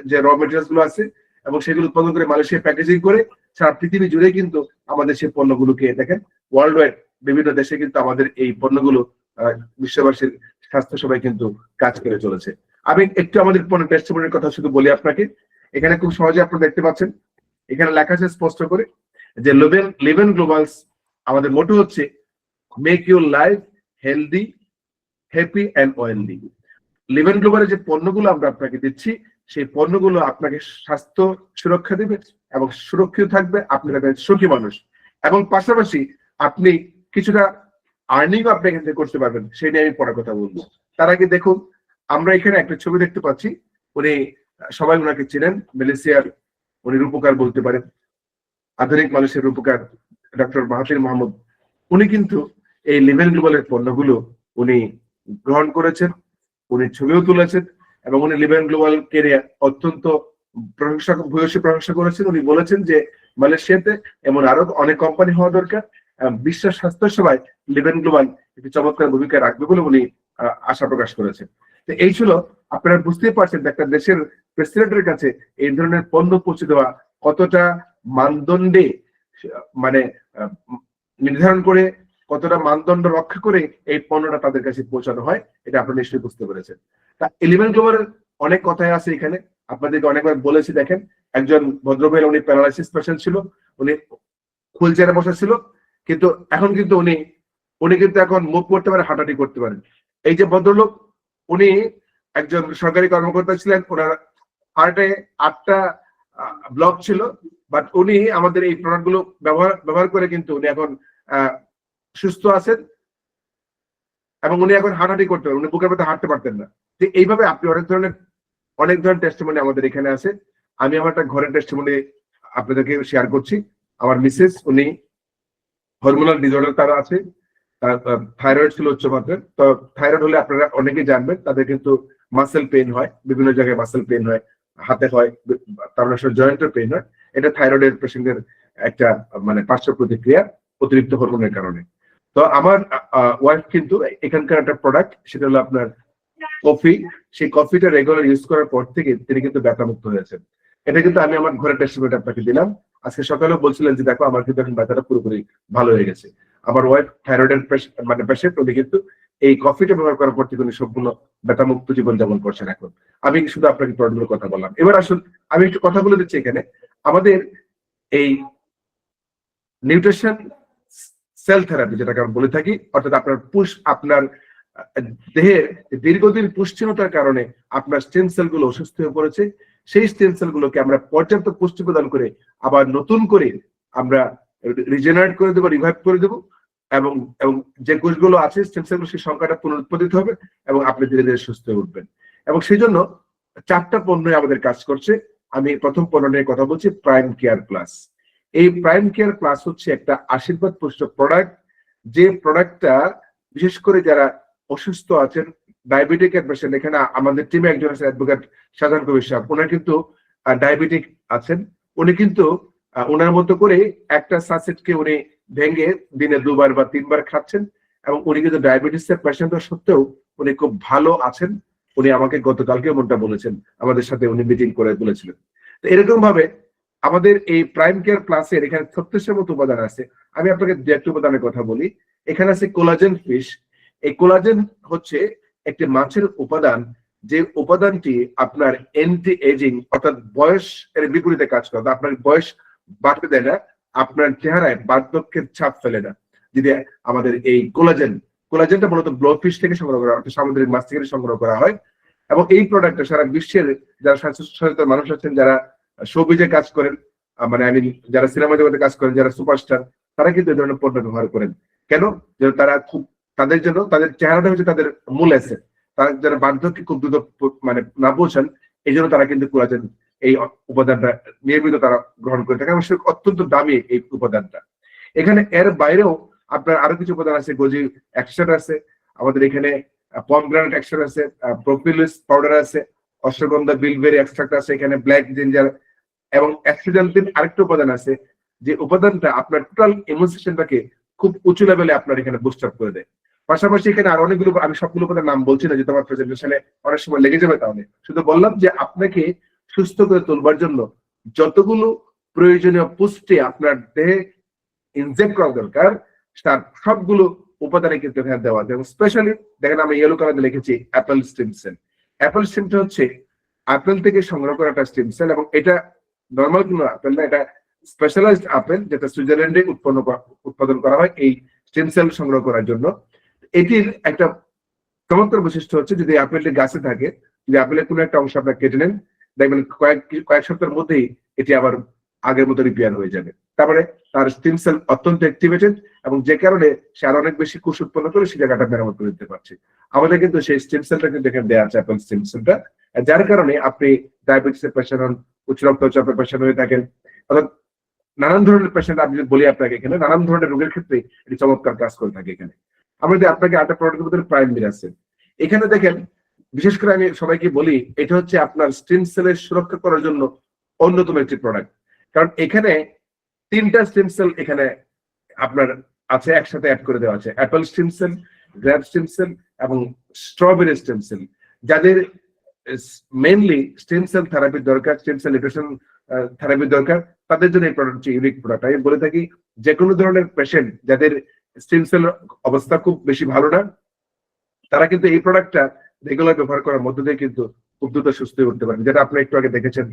যে র মেটেরিয়ালস গুলো আছে, এবং সেগুলো উৎপাদন করে মালয়েশিয়া প্যাকেজিং করে সারা পৃথিবী জুড়ে কিন্তু আমাদের সেই পণ্যগুলোকে দেখেন ওয়ার্ল্ড ওয়াইড বিভিন্ন দেশে কিন্তু আমাদের এই পণ্যগুলো বিশ্ববাসীর স্বাস্থ্য সেবায় কিন্তু কাজ করে চলেছে। আমি একটু আমাদের পণ্য টেস্টিমনির কথা শুধু বলি আপনাকে। এখানে খুব সহজে আপনারা দেখতে পাচ্ছেন, এখানে লেখা আছে স্পষ্ট করে যে লিভেন গ্লোবালস আমাদের মোটো হচ্ছে make your life healthy, happy and wealthy. লিভেন গ্লোবালের যে পণ্যগুলো আমরা আপনাকে দিচ্ছি, সেই পণ্যগুলো আপনাকে স্বাস্থ্য সুরক্ষা দেবে এবং সুরক্ষিত থাকবে, আপনি থাকবেন সুখী মানুষ, এবং পাশাপাশি আপনি কিছুটা আর্নিং আপনি এখান থেকে করতে পারবেন, সেই নিয়ে আমি পরে কথা বলবো। তার আগে দেখুন, আমরা এখানে একটা ছবি দেখতে পাচ্ছি, উনি সবাই ওনাকে চেনেন, মালয়েশিয়ার উনি রূপকার বলতে পারেন, আধুনিক মানুষের রূপকার ডক্টর মাহাথির মোহাম্মদ। উনি কিন্তু এই লিভেন গ্লোবালের পণ্যগুলো উনি গ্রহণ করেছেন, উনি ছবিও তুলেছেন, এবং উনি লিভেন গ্লোবাল কে অত্যন্ত ভূয়সী প্রশংসা করেছেন। উনি বলেছেন যে মালয়েশিয়াতে এমন আরো অনেক কোম্পানি হওয়া দরকার, বিশ্ব স্বাস্থ্য সেবায় লিভেন গ্লোবাল একটি চমৎকার ভূমিকা রাখবে বলে উনি আশা প্রকাশ করেছেন। তো এই ছিল, আপনারা বুঝতেই পারছেন একটা দেশের প্রেসিডেন্টের কাছে এই ধরনের পণ্য পৌঁছে দেওয়া কতটা মানদণ্ডে মানে নির্ধারণ করে, কতটা মানদণ্ড রক্ষা করে এই পণ্যটা তাদের কাছে পৌঁছানো হয়, এটা আপনারা নিশ্চয়ই বুঝতে পেরেছেন। তা লিভেন গ্লোবালের অনেক কথাই আছে এখানে, আপনাদেরকে অনেকবার বলেছি। দেখেন, একজন ভদ্রমহিলা, উনি প্যারালাইসিস পেশেন্ট ছিল, উনি হুইল চেয়ারে বসা ছিল, কিন্তু এখন কিন্তু উনি কিন্তু এখন মুভ করতে পারেন, হাঁটাহাঁটি করতে পারেন। এই যে ভদ্রলোক, উনি একজন সরকারি কর্মকর্তা ছিলেন, ওনার হার্টে 8টা ব্লক ছিল, বাট উনি আমাদের এই প্রোডাক্ট গুলো ব্যবহার করে কিন্তু উনি এখন সুস্থ আছেন, এবং উনি এখন হাঁটাহাঁটি করতে পারেন, উনি বুকের মধ্যে হাঁটতে পারতেন না। যে এইভাবে আপনি অনেক ধরনের টেস্টিমনি আমাদের এখানে আছে। আমি আমার একটা ঘরের টেস্টিমনি আপনাদেরকে শেয়ার করছি। আমার মিসেস, উনি হরমোনাল ডিসঅর্ডার তারা আছে, তার থাইরয়েড ছিল উচ্চ মাত্রার। তো থাইরয়েড হলে আপনারা অনেকেই জানবেন, তাদের কিন্তু মাসেল পেইন হয়, বিভিন্ন জায়গায় মাসেল পেইন হয়, হাতে হয়, তার জয়েন্টের পেইন হয়। এটা থাইরয়েডের পেশেন্টের একটা মানে পার্শ্ব প্রতিক্রিয়া অতিরিক্ত হরমোনের কারণে। তো আমার ওয়াইফ কিন্তু এখানকার একটা প্রোডাক্ট, সেটা হলো আপনার কফি। সেই কফিটা রেগুলার ইউজ করার পর থেকে তিনি কিন্তু ব্যথামুক্ত হয়েছেন। এটা কিন্তু আমি আমার ঘরের টেস্টিমনি আপনাকে দিলাম। আজকে সকালেও বলছিলেন যে দেখো, আমার কিন্তু এখন ব্যথাটা পুরোপুরি ভালো হয়ে গেছে। আমার ওয়াইফ থাইরয়েডের মানে পেশেন্ট, উনি কিন্তু এই কফিটা ব্যবহার করার পর থেকে উনি সম্পূর্ণ ব্যথামুক্ত জীবন যাপন করছেন এখন। আমি শুধু আপনাকে প্রোডাক্টগুলোর কথা বললাম। এবার আসুন, আমি একটু কথা বলে দিচ্ছি এখানে। আমাদের এই নিউট্রিশন সেল থেরাপি, যেটাকে আমরা বলে থাকি, অর্থাৎ আপনার দেহের দীর্ঘদিন পুষ্টিহীনতার কারণে আপনার স্টেম সেলগুলো অসুস্থ হয়ে পড়েছে, সেই স্টেম সেলগুলোকে আমরা পর্যাপ্ত পুষ্টি প্রদান করে আবার নতুন করে আমরা রিজেনারেট করে দেবো, রিভাইভ করে দেবো, এবং যে কোষগুলো আছে স্টেম সেলগুলো, সেই সংখ্যাটা পুনরুৎপাদিত হবে এবং আপনি ধীরে ধীরে সুস্থ হয়ে উঠবেন। এবং সেই জন্য 4টা পণ্য আমাদের কাজ করছে। আমি প্রথম পণ্য নিয়ে কথা বলছি, প্রাইম কেয়ার প্লাস। এই প্রাইম কেয়ার প্লাস হচ্ছে একটা আশীর্বাদ পুষ্ট প্রোডাক্ট, যে প্রোডাক্টটা বিশেষ করে যারা অসুস্থ আছেন, ডায়াবেটিক পেশেন্ট, এখানে আমাদের টিমে একজন আছে অ্যাডভোকেট শাহজাহান কবির সাহেব, ওনার কিন্তু ডায়াবেটিক আছেন। উনি কিন্তু ওনার মতো করে একটা সাসেটকে উনি ভেঙে দিনে 2বার বা 3বার খাচ্ছেন, এবং উনি কিন্তু ডায়াবেটিসের পেশেন্ট সত্ত্বেও উনি খুব ভালো আছেন। উনি আমাকে গতকালকে এমনটা বলেছেন, আমাদের সাথে উনি মিটিং করে বলেছিলেন। তো এরকম ভাবে আমাদের এই প্রাইম কেয়ার প্লাসের এখানে 36টার মতো উপাদান আছে। আমি আপনাকে 2টি উপাদানের কথা বলি। এখানে আছে কোলাজেন ফিশ। এই কোলাজেন হচ্ছে একটি মাছের উপাদান, যে উপাদানটি আপনার অ্যান্টি এজিং অর্থাৎ বয়স এর বিপরীতে কাজ করে, আপনার বয়স বাড়তে দেয় না, আপনার চেহারায় বার্ধক্যের ছাপ ফেলে না। যদি আমাদের এই কোলাজেনটা মূলত ব্লফিশ থেকে সংগ্রহ করা, অর্থাৎ সামুদ্রিক মাছ থেকে সংগ্রহ করা হয়। এবং এই প্রোডাক্টটা সারা বিশ্বের যারা স্বাস্থ্য সচেতন মানুষ আছেন, যারা শোবিজে কাজ করেন, মানে যারা সিনেমা জগতে কাজ করেন, যারা সুপারস্টার, তারা কিন্তু এই ধরনের পণ্য ব্যবহার করেন। কেন? যেন তারা খুব তাদের চেহারাটা হচ্ছে তাদের মূল অ্যাসেট, তারা যারা বার্ধক্যে খুব দ্রুত মানে না পৌঁছান, এই জন্য তারা কিন্তু কোলাজেন এই উপাদানটা নিয়মিত তারা গ্রহণ করে থাকে, এবং সে অত্যন্ত দামি এই উপাদানটা। এখানে এর বাইরেও আপনার আরো কিছু উপাদান আছে, গোজি এক্সট্রাক্ট আছে, আমাদের এখানে পমগ্রানেট এক্সট্রাক্ট আছে, প্রোপিলিস পাউডার আছে, অশ্বগন্ধা বিলবেরি এক্সট্রাক্ট আছে, এখানে ব্ল্যাক জিঞ্জার এবং অ্যাস্ট্রাজেন্টিন আরেকটা উপাদান আছে, যে উপাদানটা আপনার টোটাল ইমিউন সিস্টেমটাকে খুব উঁচু লেভেলে আপনার এখানে বুস্ট আপ করে দেয়। পাশাপাশি এখানে আর অনেকগুলো, আমি সবগুলো উপাদান নাম বলছি না, যে তোমার প্রেজেন্টেশনে অনেক সময় লেগে যাবে, তাহলে শুধু বললাম যে আপনাকে সুস্থ করে তুলবার জন্য যতগুলো প্রয়োজনীয় পুষ্টি আপনার দেহে ইনজেক্ট করা দরকার, তার সবগুলো উপাদানে কিন্তু এখানে দেওয়া আছে। এবং স্পেশালি দেখেন, আমি ইয়েলো কালারে লিখেছি অ্যাপেল স্টেম সেল। অ্যাপেল স্টেমটা হচ্ছে আপেল থেকে সংগ্রহ করা একটা স্টেম সেল, এবং এটা নর্মাল কোনো আপেল না, এটা স্পেশালাইজড আপেল, যেটা সুইজারল্যান্ডে উৎপাদন করা হয় এই স্টেম সেল সংগ্রহ করার জন্য। এটির একটা চমৎকার বৈশিষ্ট্য হচ্ছে, যদি আপেলটি গাছে থাকে, যদি আপেলের কোনো একটা অংশ আপনার কেটে নেন, দেখবেন কয়েক সপ্তাহের মধ্যেই এটি আবার আগের মতো রিপেয়ার হয়ে যাবে। তারপরে তার স্টিম সেল অত্যন্ত অ্যাক্টিভেটেড, এবং যে কারণে সে আরো অনেক বেশি কোষ উৎপন্ন করে সেই জায়গাটা মেরামত করে দিতে পারছে। আমাদের কিন্তু সেই স্টিম সেলটা কিন্তু এখানে দেওয়া আছে, অ্যাপল স্টিম সেলটা, যার কারণে আপনি ডায়াবেটিসের পেশেন্ট হন, উচ্চ রক্তচাপের পেশেন্ট হয়ে থাকেন, অর্থাৎ নানান ধরনের পেশেন্ট, আমি যদি বলি আপনাকে এখানে নানান ধরনের রোগের ক্ষেত্রে এটি চমৎকার কাজ করে থাকে। এখানে আমরা যদি আপনাকে আরেকটা প্রোডাক্টের ভিতরে প্রাইম মির আছে, এখানে দেখেন বিশেষ করে আমি সবাইকে বলি এটা হচ্ছে আপনার স্টিম সেলের সুরক্ষা করার জন্য অন্যতম একটি প্রোডাক্ট। কারণ এখানে 3টা স্টিম সেল এখানে আপনার আছে, একসাথে অ্যাড করে দেওয়া আছে, Apple stem cell, grape stem cell এবং স্ট্রবেরি স্টিম সেল। যাদের মেইনলি স্টিম সেল থেরাপির দরকার, স্টিম সেল নিউট্রিশন থেরাপির দরকার, তাদের জন্য এই প্রোডাক্ট হচ্ছে ইউনিক প্রোডাক্ট। আমি বলে থাকি যে কোনো ধরনের পেশেন্ট যাদের স্টিম সেল অবস্থা খুব বেশি ভালো না, তারা কিন্তু এই প্রোডাক্টটা রেগুলার ব্যবহার করার মধ্য দিয়ে কিন্তু খুব দ্রুত সুস্থ হয়ে উঠতে পারেন। যেটা আপনি একটু আগে দেখেছেন,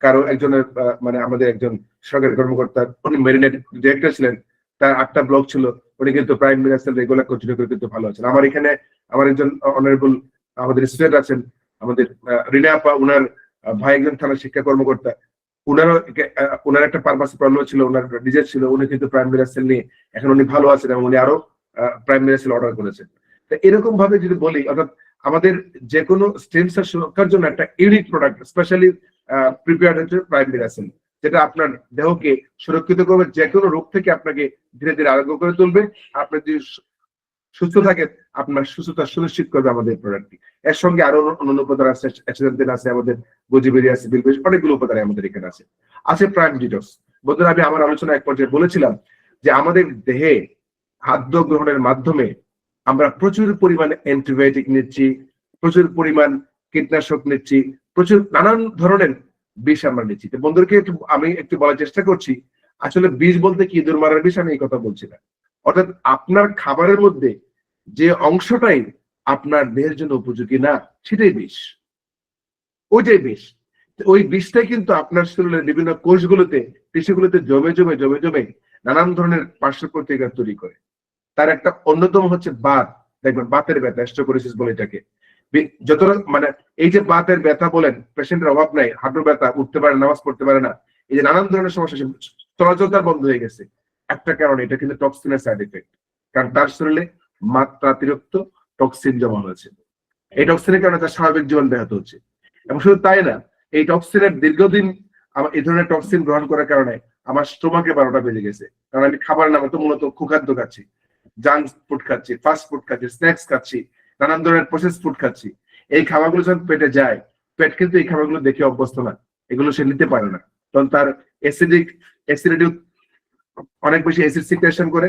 কারো একজনের মানে আমাদের একজন সরকারি কর্মকর্তা, উনি মেরিনেট ডিরেক্টর ছিলেন, তার 8টা ব্লক ছিল, উনি কিন্তু প্রাইম মিরাসেল রেগুলার কন্টিনিউ করে কিন্তু ভালো আছেন। আমার এখানে আমার একজন অনারেবল আমাদের স্টুডেন্ট আছেন, আমাদের রিনা আপা, উনার ভাই একজন থানা শিক্ষা কর্মকর্তা, উনার একটা পারপাস প্রবলেম ছিল, উনার ডিজিজ ছিল, উনি কিন্তু প্রাইম মিরাসেল নিয়ে এখন উনি ভালো আছেন এবং উনি আরো প্রাইম মিরাসেল অর্ডার করেছেন। এরকম ভাবে যদি বলি, অর্থাৎ আমাদের যে কোনো স্টেম সেল সুরক্ষার জন্য একটা ইউনিক প্রোডাক্ট স্পেশালি প্রিপেয়ার্ড হচ্ছে প্রাইম মিরাসেল, যেটা আপনার দেহকে সুরক্ষিত করবে, যে কোনো রোগ থেকে আপনাকে ধীরে ধীরে আরোগ্য করে তুলবে। আপনি যদি সুস্থ থাকেন, আপনার সুস্থতা সুনিশ্চিত করবে আমাদের প্রোডাক্টটি। এর সঙ্গে আরো অন্যান্য উপাদান আছে, অ্যাক্সিডেন্টাল আছে, আমাদের গোজিবেরি আছে, বিলবেশ, অনেকগুলো উপাদান আমাদের এখানে আছে। আছে প্রাইম ডিটক্স। বন্ধুরা, আমি আমার আলোচনা এক পর্যায়ে বলেছিলাম যে আমাদের দেহে খাদ্য গ্রহণের মাধ্যমে আমরা প্রচুর পরিমাণ অ্যান্টিবায়োটিক নিচ্ছি, প্রচুর পরিমাণ কীটনাশক নিচ্ছি, প্রচুর নানান ধরনের বিষ আমরা নিচ্ছি। তো বন্ধুদেরকে আমি একটু বলার চেষ্টা করছি, আসলে বিষ বলতে কি ইঁদুর মারার বিষ আমি এই কথা বলছি না। অর্থাৎ আপনার খাবারের মধ্যে যে অংশটাই আপনার দেহের জন্য উপযোগী না, সেটাই বিষ, ওইটাই বিষ। ওই বিষটাই কিন্তু আপনার শরীরের বিভিন্ন কোষগুলোতে, টিস্যুগুলোতে জমে জমে জমে জমে নানান ধরনের পার্শ্ব প্রতিক্রিয়া তৈরি করে। তার একটা অন্যতম হচ্ছে বাত। দেখবেন বাতের ব্যথা, স্টোকোরিসিস বলে এটাকে। যত মানে এই যে বাতের ব্যথা বলেন, পেশেন্টের অভাব নাই, হাঁটুর ব্যথা, উঠতে পারে, নামাজ পড়তে পারে না, এই যে নানান ধরনের সমস্যা, চলাচল তার বন্ধ হয়ে গেছে, একটা কারণে এটা কিন্তু টক্সিনের সাইড এফেক্ট। কারণ তার শরীরে মাত্রাতিরিক্ত টক্সিন জমা হয়েছে। এই টক্সিনের কারণে তার স্বাভাবিক জীবন ব্যাহত হচ্ছে। এবং শুধু তাই না, এই টক্সিনের দীর্ঘদিন এই ধরনের টক্সিন গ্রহণ করার কারণে আমার স্টোমাকে 12টা বেজে গেছে। কারণ আমি খাবার নামে তো মূলত কুখাদ্য খাচ্ছি, জাঙ্ক ফুড খাচ্ছি, ফাস্ট ফুড খাচ্ছি, স্ন্যাক্স খাচ্ছি, নানান ধরনের প্রসেস ফুড খাচ্ছি। এই খাবারগুলো যখন পেটে যায়, পেট কিন্তু এই খাবারগুলো দেখে অভ্যস্ত না, এগুলো সে নিতে পারে না, তখন তার অ্যাসিডিটি অনেক বেশি অ্যাসিড সিক্রেশন করে,